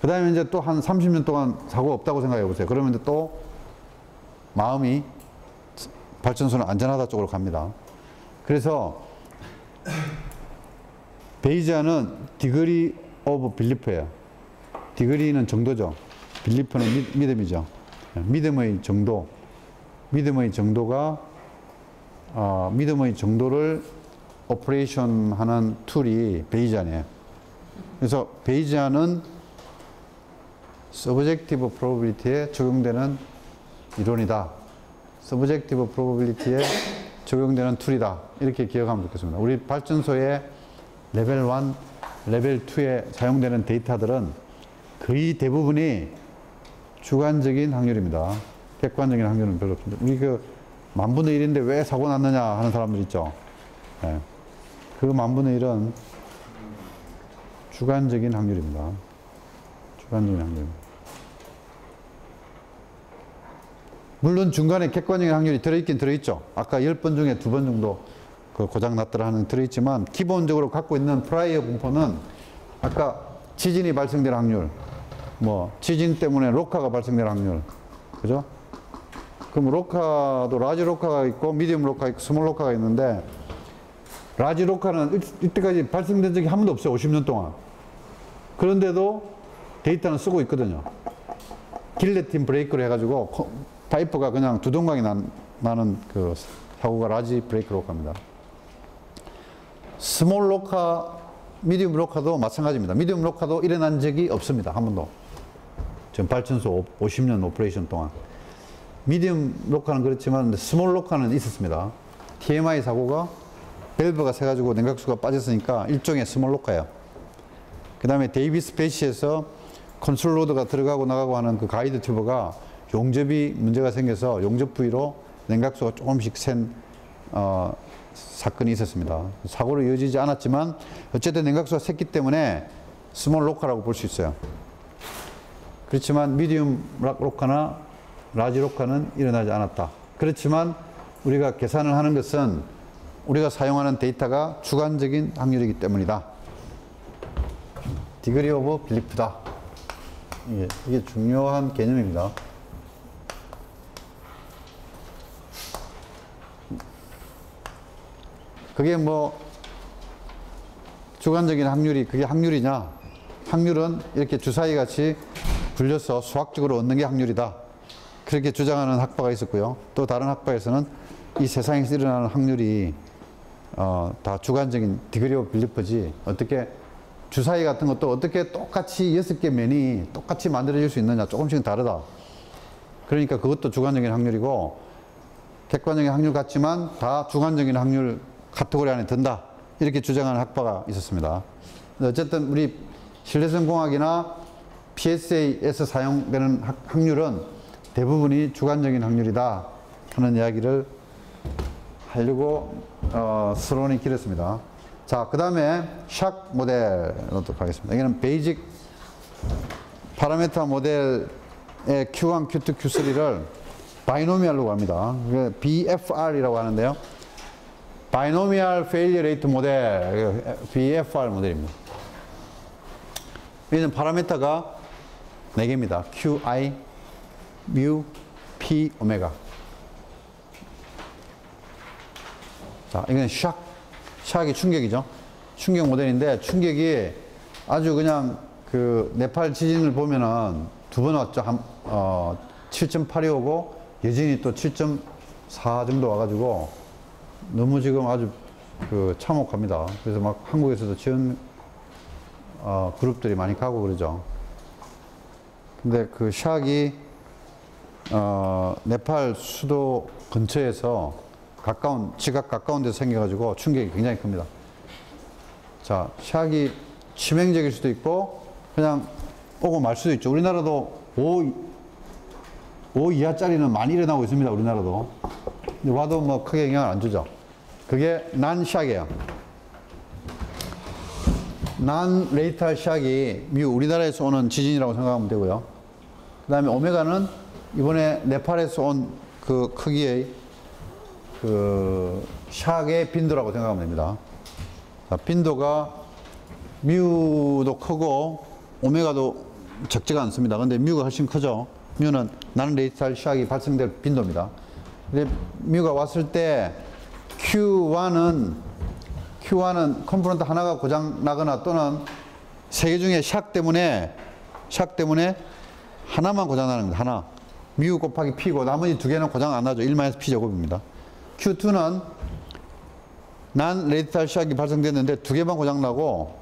그 다음에 이제 또 한 30년 동안 사고 없다고 생각해 보세요. 그러면 이제 또 마음이 발전소는 안전하다 쪽으로 갑니다. 그래서 베이지안은 디그리 오브 빌리프예요. 디그리는 정도죠. 빌리프는 믿음이죠. 믿음의 정도. 믿음의 정도가 믿음의 정도를 오퍼레이션 하는 툴이 베이지안이에요. 그래서 베이지안은 서브젝티브 프로버빌리티에 적용되는 이론이다. 서브젝티브 프로버빌리티에 적용되는 툴이다. 이렇게 기억하면 좋겠습니다. 우리 발전소의 레벨 1, 레벨 2에 사용되는 데이터들은 거의 대부분이 주관적인 확률입니다. 객관적인 확률은 별로 없습니다. 우리 그 10,000분의 1인데 왜 사고 났느냐 하는 사람들 있죠. 네. 그 10,000분의 1은 주관적인 확률입니다. 주관적인 확률입니다. 물론 중간에 객관적인 확률이 들어있긴 들어있죠. 아까 10번 중에 2번 정도 그 고장 났더라 하는 들어있지만 기본적으로 갖고 있는 프라이어 분포는 아까 지진이 발생될 확률, 뭐 지진 때문에 로카가 발생될 확률, 그죠? 그럼 로카도 라지 로카가 있고 미디엄 로카 있고 스몰 로카가 있는데 라지 로카는 이때까지 발생된 적이 한 번도 없어요. 50년 동안. 그런데도 데이터는 쓰고 있거든요. 길레틴 브레이크를 해가지고 파이프가 그냥 두동강이 나는 그 사고가 라지 브레이크 로카입니다. 스몰 로카, 미디움 로카도 마찬가지입니다. 미디움 로카도 일어난 적이 없습니다. 한 번도. 지금 발전소 50년 오퍼레이션 동안. 미디움 로카는 그렇지만 스몰 로카는 있었습니다. TMI 사고가 밸브가 새가지고 냉각수가 빠졌으니까 일종의 스몰 로카예요. 그 다음에 데이비스 배시에서 컨솔 로드가 들어가고 나가고 하는 그 가이드 튜브가 용접이 문제가 생겨서 용접 부위로 냉각수가 조금씩 샌 사건이 있었습니다. 사고로 이어지지 않았지만 어쨌든 냉각수가 샜기 때문에 스몰 로카라고 볼 수 있어요. 그렇지만 미디움 로카나 라지 로카는 일어나지 않았다. 그렇지만 우리가 계산을 하는 것은 우리가 사용하는 데이터가 주관적인 확률이기 때문이다. 디그리 오브 빌리프다. 이게 중요한 개념입니다. 그게 뭐 주관적인 확률이 그게 확률이냐? 확률은 이렇게 주사위 같이 굴려서 수학적으로 얻는 게 확률이다. 그렇게 주장하는 학파가 있었고요. 또 다른 학파에서는 이 세상에서 일어나는 확률이 다 주관적인 디그리 오브 빌리프지 어떻게 주사위 같은 것도 어떻게 똑같이 6개 면이 똑같이 만들어질 수 있느냐 조금씩은 다르다. 그러니까 그것도 주관적인 확률이고 객관적인 확률 같지만 다 주관적인 확률 카테고리 안에 든다. 이렇게 주장하는 학파가 있었습니다. 어쨌든 우리 실내성 공학이나 PSA에서 사용되는 확률은 대부분이 주관적인 확률이다 하는 이야기를 하려고 서론이 길었습니다. 자, 그 다음에 샥 모델로 가겠습니다. 여기는 베이직 파라메터 모델의 Q1, Q2, Q3를 바이노미얼로 합니다. BFR이라고 하는데요. 바이노미얼 페일리어 레이트 모델, BFR 모델입니다. 여기는 파라메터가 4개입니다. QI, 뮤, P, 오메가. 자, 이건 샥이 충격이죠. 충격 모델인데 충격이 아주 그냥 그 네팔 지진을 보면은 2번 왔죠. 7.8이 오고 여진이 또 7.4 정도 와가지고 너무 지금 아주 그 참혹합니다. 그래서 막 한국에서도 지원 그룹들이 많이 가고 그러죠. 근데 그 샥이 네팔 수도 근처에서 지각 가까운 데서 생겨가지고 충격이 굉장히 큽니다. 자, 샥이 치명적일 수도 있고 그냥 오고 말 수도 있죠. 우리나라도 5 이하짜리는 많이 일어나고 있습니다. 우리나라도. 근데 와도 뭐 크게 영향을 안 주죠. 그게 난 샥이에요. 난 레이탈 샥이 미국 우리나라에서 오는 지진이라고 생각하면 되고요. 그 다음에 오메가는 이번에 네팔에서 온 그 크기의 그 샥의 빈도라고 생각하면 됩니다. 자, 빈도가 뮤도 크고 오메가도 적지가 않습니다. 근데 뮤가 훨씬 크죠. 뮤는 나는 레이탈 샥이 발생될 빈도입니다. 근데 뮤가 왔을 때 Q1은 컴포넌트 하나가 고장 나거나 또는 세 개 중에 샥 때문에 하나만 고장 나는 겁니다. 하나. 뮤 곱하기 P고 나머지 두 개는 고장 안 나죠. 1-P 제곱입니다. Q2는 난 레이탈 샥이 발생됐는데 두 개만 고장 나고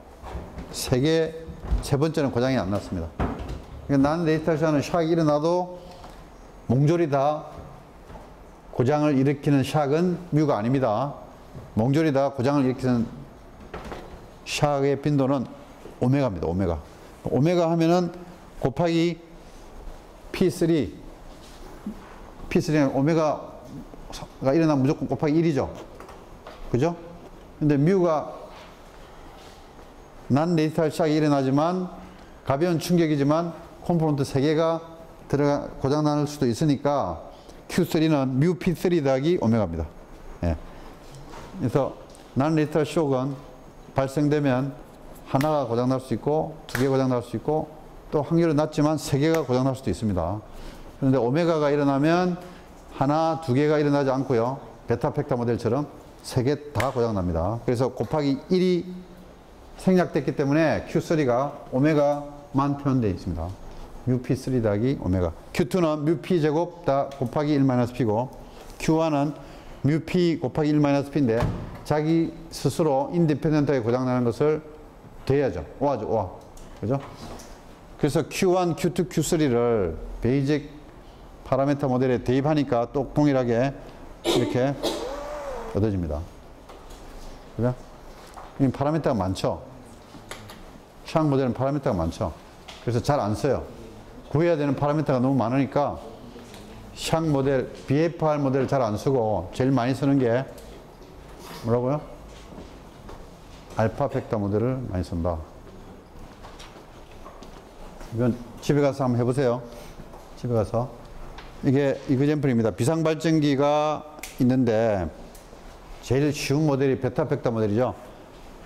세 번째는 고장이 안 났습니다. 그러니까 난 레이탈 샥이 일어나도 몽졸이 다 고장을 일으키는 샥은 뮤가 아닙니다. 몽졸이 다 고장을 일으키는 샥의 빈도는 오메가입니다. 오메가 하면은 곱하기 P3는 오메가가 일어나면 무조건 곱하기 1이죠. 그죠? 근데 뮤가 난 레이탈 샥이 일어나지만 가벼운 충격이지만 컴포넌트 3개가 고장 날 수도 있으니까 Q3는 뮤 P3 더하기 오메가입니다. 예. 그래서 난 레이탈 샥은 발생되면 하나가 고장 날 수 있고 두 개 고장 날 수 있고 또 확률은 낮지만 3개가 고장 날 수도 있습니다. 그런데 오메가가 일어나면 하나, 두 개가 일어나지 않고요. 베타 팩타 모델처럼 3개 다 고장 납니다. 그래서 곱하기 1이 생략됐기 때문에 Q3가 오메가만 표현되어 있습니다. 뮤P3 더하기 오메가. Q2는 뮤P 제곱 다 곱하기 1-P고 Q1은 뮤P 곱하기 1-P인데 자기 스스로 인디펜던트하게 고장나는 것을 더해야죠. 오하죠. 오하. 그죠? 그래서 Q1, Q2, Q3를 베이직 파라메타 모델에 대입하니까 또 동일하게 이렇게 얻어집니다. 그죠? 이 파라메타가 많죠? 샥 모델은 파라메타가 많죠? 그래서 잘 안 써요. 구해야 되는 파라메타가 너무 많으니까 샥 모델, BFR 모델을 잘 안 쓰고 제일 많이 쓰는 게 뭐라고요? 알파 팩타 모델을 많이 쓴다. 이건 집에 가서 한번 해보세요. 집에 가서. 이게 이그젠플입니다. 비상발전기가 있는데 제일 쉬운 모델이 베타 팩타 모델이죠.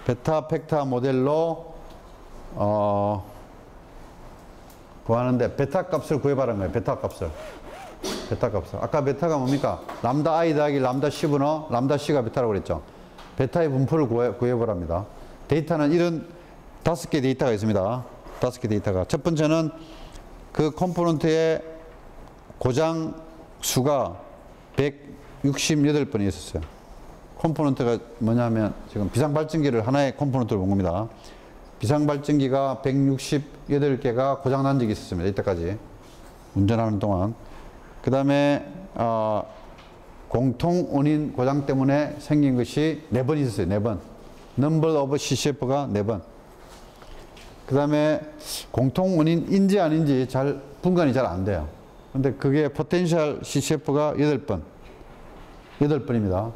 베타 팩타 모델로 구하는데 베타 값을 구해봐라는 거예요. 베타 값을. 아까 베타가 뭡니까? 람다 I 더하기 람다 C분의 람다 C가 베타라고 그랬죠. 베타의 분포를 구해보랍니다. 데이터는 이런 5개 데이터가 있습니다. 5개 데이터가. 첫 번째는 그 컴포넌트의 고장 수가 168번이 있었어요. 컴포넌트가 뭐냐면 지금 비상발전기를 하나의 컴포넌트로 본 겁니다. 비상발전기가 168개가 고장난 적이 있었습니다. 이때까지 운전하는 동안. 그 다음에 공통 원인 고장 때문에 생긴 것이 4번 있었어요. 4번. Number of CCF가 4번. 그 다음에 공통 원인인지 아닌지 잘 분간이 잘 안 돼요. 근데 그게 포텐셜 CCF가 8번. 8번입니다.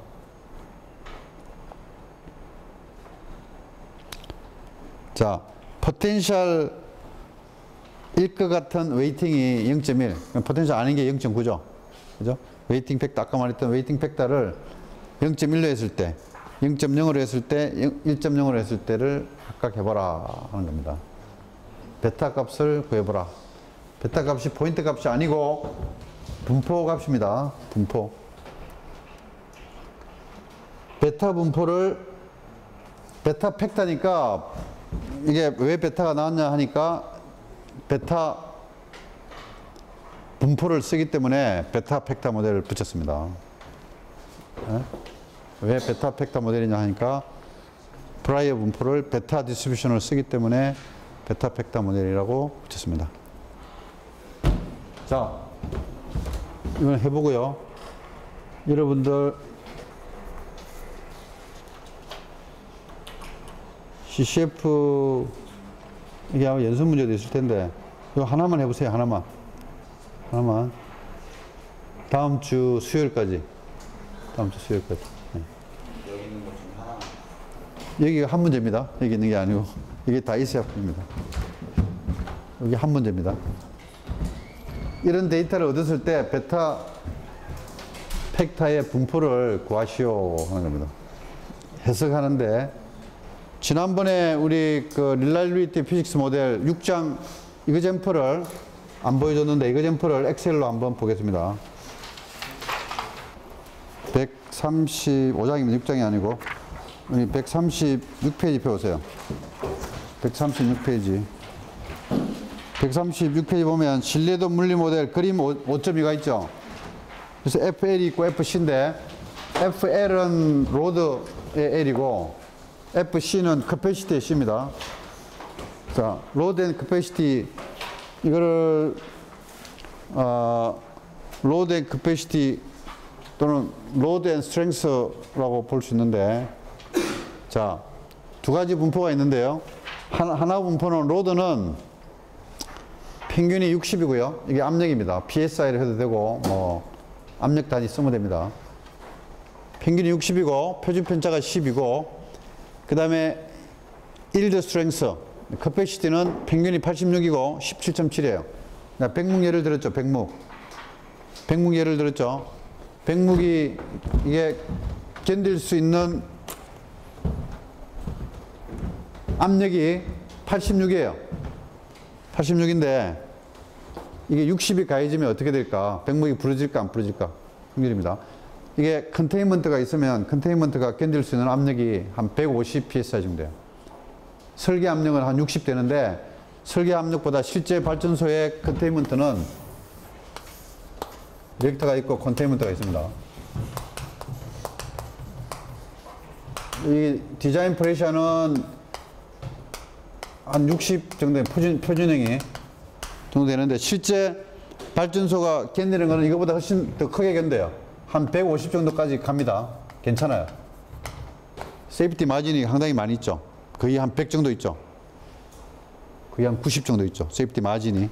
자, 포텐셜일 것 같은 웨이팅이 0.1. 포텐셜 아닌 게 0.9죠. 그죠? 웨이팅 팩터, 아까 말했던 웨이팅 팩터를 0.1로 했을 때, 0.0으로 했을 때, 1.0으로 했을 때를 각각 해보라 하는 겁니다. 베타 값을 구해보라. 베타 값이 포인트 값이 아니고 분포 값입니다. 분포. 베타 분포를 베타 팩터니까 이게 왜 베타가 나왔냐 하니까 베타 분포를 쓰기 때문에 베타 팩터 모델을 붙였습니다. 네? 왜 베타 팩터 모델이냐 하니까 프라이어 분포를 베타 디스트리뷰션을 쓰기 때문에 베타 팩터 모델이라고 붙였습니다. 자, 이건 해보고요. 여러분들 CCF 이게 아마 연습 문제도 있을 텐데 이거 하나만 해보세요. 하나만. 다음 주 수요일까지. 다음 주 수요일까지. 네. 여기 있는 것 중에 하나. 여기가 한 문제입니다. 여기 있는 게 아니고 이게 다 있어야 합니다. 여기 한 문제입니다. 이런 데이터를 얻었을 때 베타 팩타의 분포를 구하시오 하는 겁니다. 해석하는데 지난번에 우리 그 릴라빌리티 피직스 모델 6장 이그젬플을 안 보여줬는데 이그젬플을 엑셀로 한번 보겠습니다. 135장이면 6장이 아니고 136페이지 펴보세요. 136페이지. 136페이지 보면 신뢰도 물리 모델 그림 5.2가 있죠. 그래서 FL이 있고 FC인데 FL은 로드의 L이고 FC는 캐패시티의 C입니다. 자, 로드 앤 캐패시티 이거를 로드 앤 캐패시티 또는 로드 앤 스트렝스라고 볼 수 있는데 자, 두 가지 분포가 있는데요. 하나 분포는 로드는 평균이 60이고요. 이게 압력입니다. PSI를 해도 되고 뭐 압력 단위 쓰면 됩니다. 평균이 60이고 표준 편차가 10이고 그 다음에 일드 스트렝스 캐패시티는 평균이 86이고 17.7이에요. 백묵 예를 들었죠. 백묵 예를 들었죠. 백묵이 이게 견딜 수 있는 압력이 86이에요. 86인데 이게 60이 가해지면 어떻게 될까? 백묵이 부러질까 안 부러질까? 확률입니다. 이게 컨테인먼트가 있으면 컨테인먼트가 견딜 수 있는 압력이 한 150 psi 정도 돼요. 설계 압력은 한 60 되는데 설계 압력보다 실제 발전소의 컨테인먼트는 리액터가 있고 컨테인먼트가 있습니다. 이 디자인 프레셔는 한 60 정도의 표준형이 정도 되는데 실제 발전소가 견디는 거는 이거보다 훨씬 더 크게 견뎌요. 한 150 정도까지 갑니다. 괜찮아요. 세이프티 마진이 상당히 많이 있죠. 거의 한 100 정도 있죠. 거의 한 90 정도 있죠. 세이프티 마진이.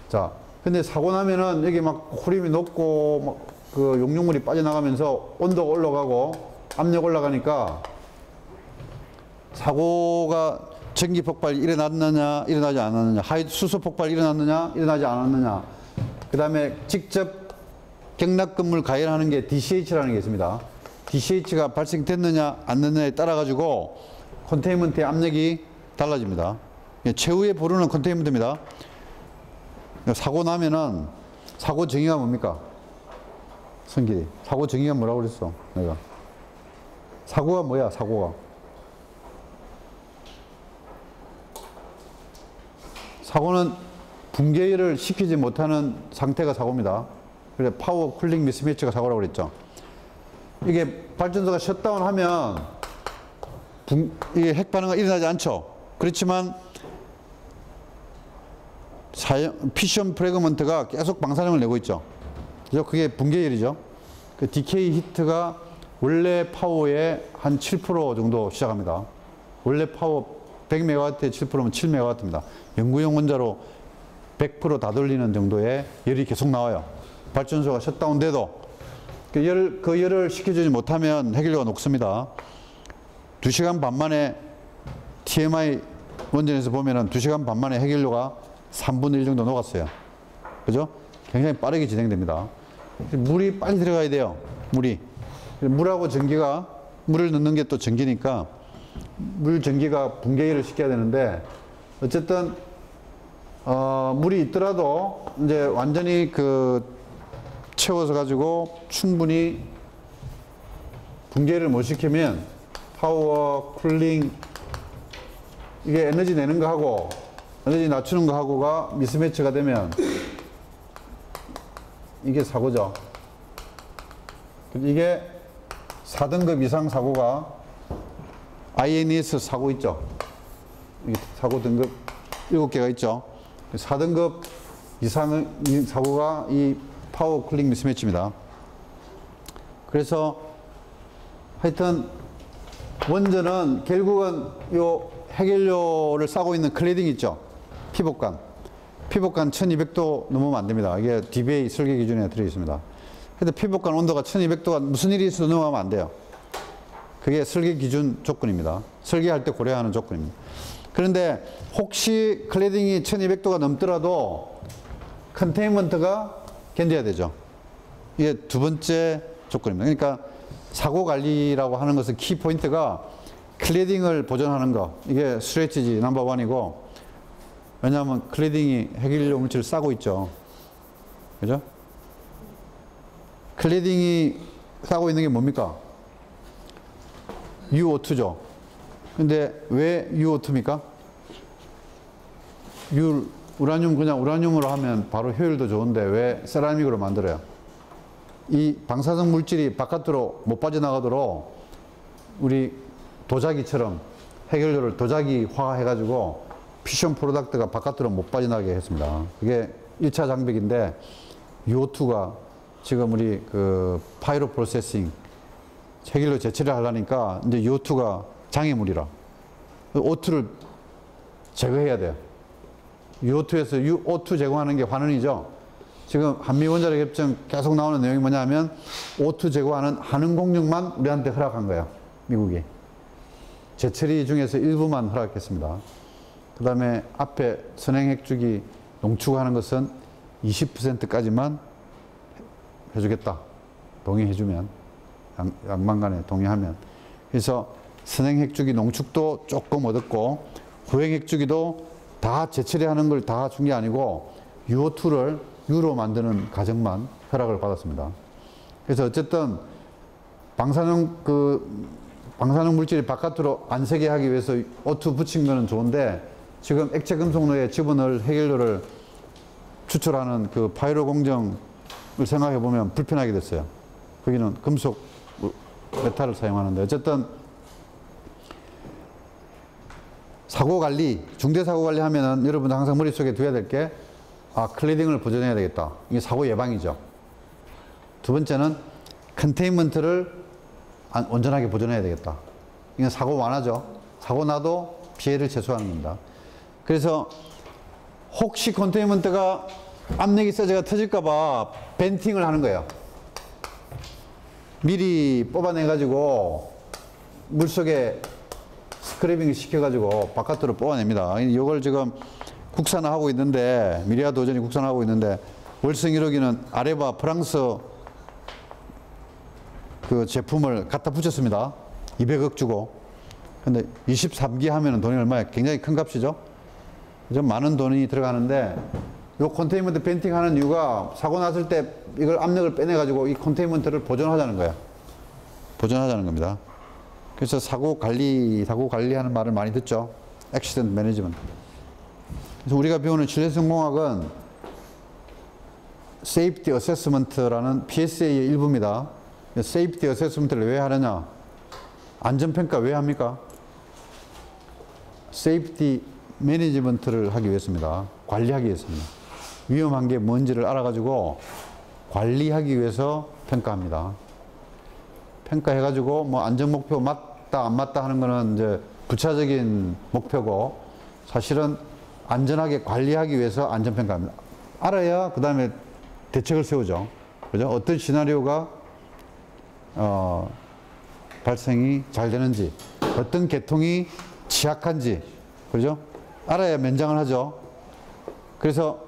자, 근데 사고 나면은 여기 막 후림이 높고 막 그 용융물이 빠져나가면서 온도가 올라가고 압력 올라가니까 사고가 전기 폭발이 일어났느냐, 일어나지 않았느냐, 수소 폭발이 일어났느냐, 일어나지 않았느냐. 그 다음에 직접 경락근물 가열하는 게 DCH라는 게 있습니다. DCH가 발생됐느냐, 안 됐느냐에 따라가지고 컨테인먼트의 압력이 달라집니다. 최후의 보루는 컨테인먼트입니다. 사고 나면은 사고 정의가 뭡니까? 성길이. 사고 정의가 뭐라고 그랬어? 내가. 사고가 뭐야, 사고가? 사고는 붕괴를 시키지 못하는 상태가 사고입니다. 그래 파워 쿨링 미스매치가 사고라고 그랬죠. 이게 발전소가 셧다운 하면 이게 핵 반응이 일어나지 않죠. 그렇지만 피션 프래그먼트가 계속 방사능을 내고 있죠. 그죠? 그게 붕괴열이죠. 그 디케이 히트가 원래 파워의 한 7% 정도 시작합니다. 원래 파워 100MW의 7%면 7MW입니다. 영구용 원자로 100% 다 돌리는 정도의 열이 계속 나와요. 발전소가 셧다운돼도 그 열을 식혀주지 못하면 해결료가 녹습니다. 2시간 반 만에 TMI 원전에서 보면은 2시간 반 만에 해결료가 3분의 1 정도 녹았어요. 그죠? 굉장히 빠르게 진행됩니다. 물이 빨리 들어가야 돼요. 물하고 전기가, 물을 넣는 게 또 전기니까 물 전기가 붕괴를 시켜야 되는데 어쨌든 물이 있더라도 이제 완전히 채워서 가지고 충분히 붕괴를 못 시키면 파워, 쿨링 이게 에너지 내는 거 하고 에너지 낮추는 거 하고가 미스매치가 되면 이게 사고죠. 이게 4등급 이상 사고가 INES 사고 있죠. 사고 등급 7개가 있죠. 4등급 이상의 사고가 이 파워 쿨링 미스매치입니다. 그래서 하여튼 원전은 결국은 요 해결료를 싸고 있는 클레딩 있죠. 피복관. 피복간 1200도 넘으면 안 됩니다. 이게 DBA 설계 기준에 들어 있습니다. 근데 피복간 온도가 1200도가 무슨 일이 있어도 넘어가면 안 돼요. 그게 설계 기준 조건입니다. 설계할 때 고려하는 조건입니다. 그런데 혹시 클래딩이 1200도가 넘더라도 컨테인먼트가 견뎌야 되죠. 이게 두 번째 조건입니다. 그러니까 사고 관리라고 하는 것은 키 포인트가 클래딩을 보존하는 거. 이게 스트레티지 넘버 원이고, 왜냐하면 클래딩이 핵연료 물질을 싸고 있죠. 그죠? 클래딩이 싸고 있는 게 뭡니까? UO2죠. 근데 왜 UO2입니까? 우라늄 그냥 우라늄으로 하면 바로 효율도 좋은데 왜 세라믹으로 만들어요? 이 방사성 물질이 바깥으로 못 빠져나가도록 우리 도자기처럼 핵연료를 도자기화 해가지고 피션 프로덕트가 바깥으로 못 빠져나가게 했습니다. 그게 1차 장벽인데 UO2가 지금 우리 그 파이로 프로세싱 핵연료 제치를 하려니까 이제 UO2가 장애물이라 O2를 제거해야 돼요. UO2에서 O2 제거하는 게 환원이죠. 지금 한미 원자력 협정 계속 나오는 내용이 뭐냐면 O2 제거하는 한은 공룡만 우리한테 허락한 거예요. 미국이. 제처리 중에서 일부만 허락했습니다. 그 다음에 앞에 선행핵주기 농축하는 것은 20%까지만 해주겠다. 동의해주면, 양방 간에 동의하면. 그래서 선행핵주기 농축도 조금 얻었고, 후행핵주기도 다 재처리하는 걸 다 준 게 아니고, UO2를 유로 만드는 과정만 허락을 받았습니다. 그래서 어쨌든 방사능 물질이 바깥으로 안 새게 하기 위해서 O2 붙인 거는 좋은데, 지금 액체 금속로에 집어넣을 핵연료를 추출하는 그 파이로 공정을 생각해 보면 불편하게 됐어요. 거기는 금속 메탈을 사용하는데, 어쨌든 사고 관리, 중대 사고 관리 하면은 여러분 항상 머릿속에 두어야 될 게, 클래딩을 보존해야 되겠다. 이게 사고 예방이죠. 두 번째는 컨테인먼트를 온전하게 보존해야 되겠다. 이건 사고 완화죠. 사고 나도 피해를 최소화하는 겁니다. 그래서 혹시 컨테인먼트가 압력이 세져가 터질까봐 벤팅을 하는 거예요. 미리 뽑아내가지고 물속에 스크래빙을 시켜가지고 바깥으로 뽑아냅니다. 이걸 지금 국산화하고 있는데, 미리아 도전이 국산화하고 있는데, 월성 1호기는 아레바 프랑스 그 제품을 갖다 붙였습니다. 200억 주고. 근데 23기 하면은 돈이 얼마야? 굉장히 큰 값이죠? 좀 많은 돈이 들어가는데, 요 컨테인먼트 벤팅 하는 이유가 사고 났을 때 이걸 압력을 빼내가지고 이 컨테인먼트를 보존하자는 거야. 보존하자는 겁니다. 그래서 사고 관리하는 말을 많이 듣죠. 액시던트 매니지먼트. 그래서 우리가 배우는 신뢰성 공학은 세이프티 어세스먼트라는 PSA의 일부입니다. 세이프티 어세스먼트를 왜 하느냐? 안전평가 왜 합니까? 세이프티 매니지먼트를 하기 위해서입니다. 관리하기 위해서입니다. 위험한 게 뭔지를 알아가지고 관리하기 위해서 평가합니다. 평가해가지고 뭐 안전목표 맞다 안 맞다 하는 거는 이제 부차적인 목표고, 사실은 안전하게 관리하기 위해서 안전평가합니다. 알아야 그 다음에 대책을 세우죠. 그죠? 어떤 시나리오가 발생이 잘 되는지, 어떤 계통이 취약한지, 그죠? 알아야 면장을 하죠. 그래서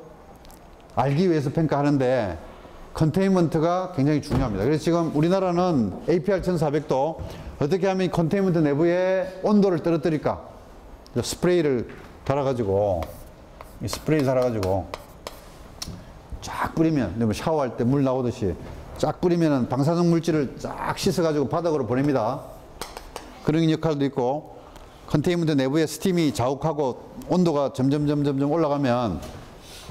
알기 위해서 평가하는데 컨테인먼트가 굉장히 중요합니다. 그래서 지금 우리나라는 APR 1400도 어떻게 하면 이 컨테인먼트 내부의 온도를 떨어뜨릴까? 스프레이를 달아가지고, 이 스프레이 달아가지고 쫙 뿌리면, 샤워할 때 물 나오듯이 쫙 뿌리면은 방사능 물질을 쫙 씻어가지고 바닥으로 보냅니다. 그런 역할도 있고, 컨테인먼트 내부에 스팀이 자욱하고 온도가 점점 올라가면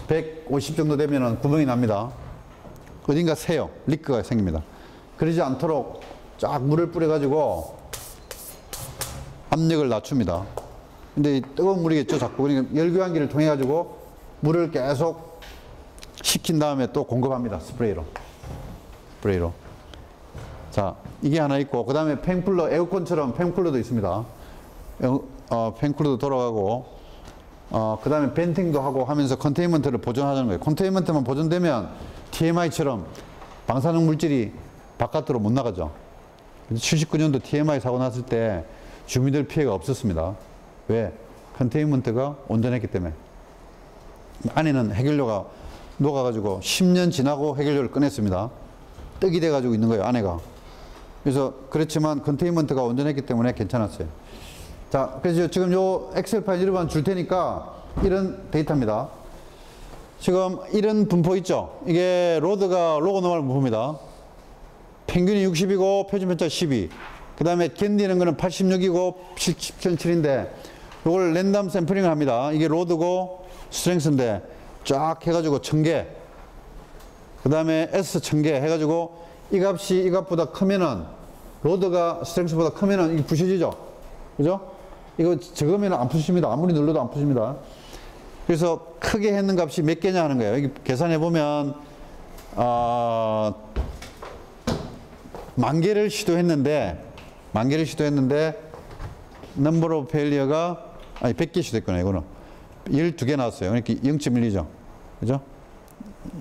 150 정도 되면은 구멍이 납니다. 어딘가 새요. 리크가 생깁니다. 그러지 않도록 쫙 물을 뿌려가지고 압력을 낮춥니다. 근데 이 뜨거운 물이겠죠, 자꾸. 그러니까 열교환기를 통해가지고 물을 계속 식힌 다음에 또 공급합니다. 스프레이로. 자, 이게 하나 있고, 그 다음에 팬쿨러, 에어컨처럼 팬쿨러도 있습니다. 팬쿨러도 돌아가고, 그 다음에 벤팅도 하고 하면서 컨테인먼트를 보존하는 거예요. 컨테인먼트만 보존되면 TMI처럼 방사능 물질이 바깥으로 못 나가죠. 79년도 TMI 사고 났을 때 주민들 피해가 없었습니다. 왜? 컨테인먼트가 온전했기 때문에. 안에는 해결료가 녹아가지고 10년 지나고 해결료를 꺼냈습니다. 떡이 돼가지고 있는 거예요, 안에가. 그래서 그렇지만 컨테인먼트가 온전했기 때문에 괜찮았어요. 자, 그래서 지금 요 엑셀 파일 여러분 줄 테니까 이런 데이터입니다. 지금 이런 분포 있죠? 이게 로드가 로고 노멀 분포입니다. 평균이 60이고 표준 편차 12. 그 다음에 견디는 거는 86이고 17.7인데 이걸 랜덤 샘플링을 합니다. 이게 로드고 스트렝스인데 쫙 해가지고 1000개. 그 다음에 S 1000개 해가지고 이 값이 이 값보다 크면은 로드가 스트렝스보다 크면은 이게 부셔지죠? 그죠? 이거 적으면 안 푸십니다. 아무리 눌러도 안 푸십니다. 그래서 크게 했는 값이 몇 개냐 하는 거예요. 여기 계산해 보면 10,000개를 시도했는데 넘버 오브 페일리어가 100개 시도했구나. 이거는 12개 나왔어요. 그러니까 0.1이죠. 그죠?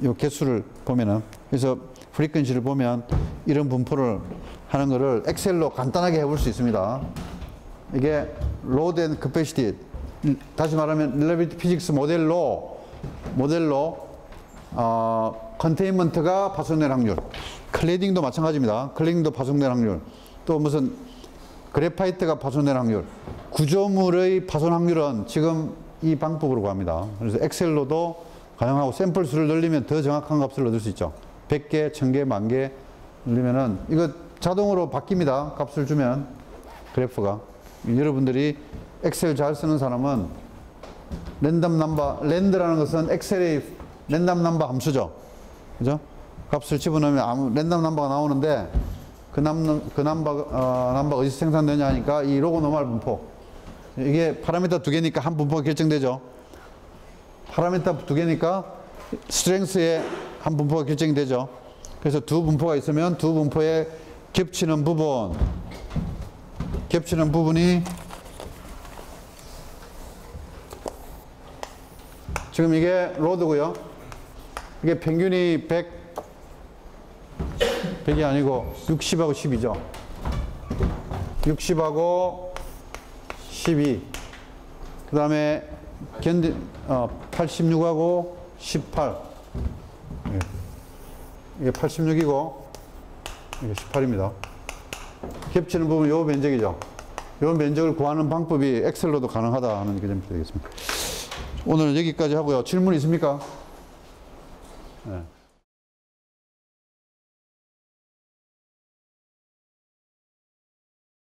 이 개수를 보면은 그래서 프리퀀시를 보면 이런 분포를 하는 거를 엑셀로 간단하게 해볼 수 있습니다. 이게 로드 앤 커패시티, 다시 말하면 릴레비티 피직스 모델로 컨테인먼트가 파손될 확률, 클레딩도 마찬가지입니다. 클레딩도 파손될 확률, 또 무슨 그래파이트가 파손될 확률, 구조물의 파손 확률은 지금 이 방법으로 구합니다. 그래서 엑셀로도 가능하고 샘플 수를 늘리면 더 정확한 값을 얻을 수 있죠. 100개, 1000개, 10,000개 늘리면은 이거 자동으로 바뀝니다. 값을 주면 그래프가. 여러분들이 엑셀 잘 쓰는 사람은 랜덤 넘버, 랜드라는 것은 엑셀의 랜덤 넘버 함수죠. 그죠? 값을 집어넣으면 랜덤 넘버가 나오는데 그 넘버가 어디서 생산되냐 하니까 이 로고 노멀 분포. 이게 파라미터 2개니까 한 분포가 결정되죠. 파라미터 2개니까 스트렝스의 한 분포가 결정이 되죠. 그래서 두 분포가 있으면 두 분포에 겹치는 부분이 지금 이게 로드고요. 이게 평균이 100이 아니고 60하고 10이죠. 60하고 12. 그 다음에 86하고 18. 이게 86이고 이게 18입니다. 겹치는 부분 요 면적이죠. 요 면적을 구하는 방법이 엑셀로도 가능하다 하는 게 좀 되겠습니다. 오늘 여기까지 하고요. 질문 있습니까? 네.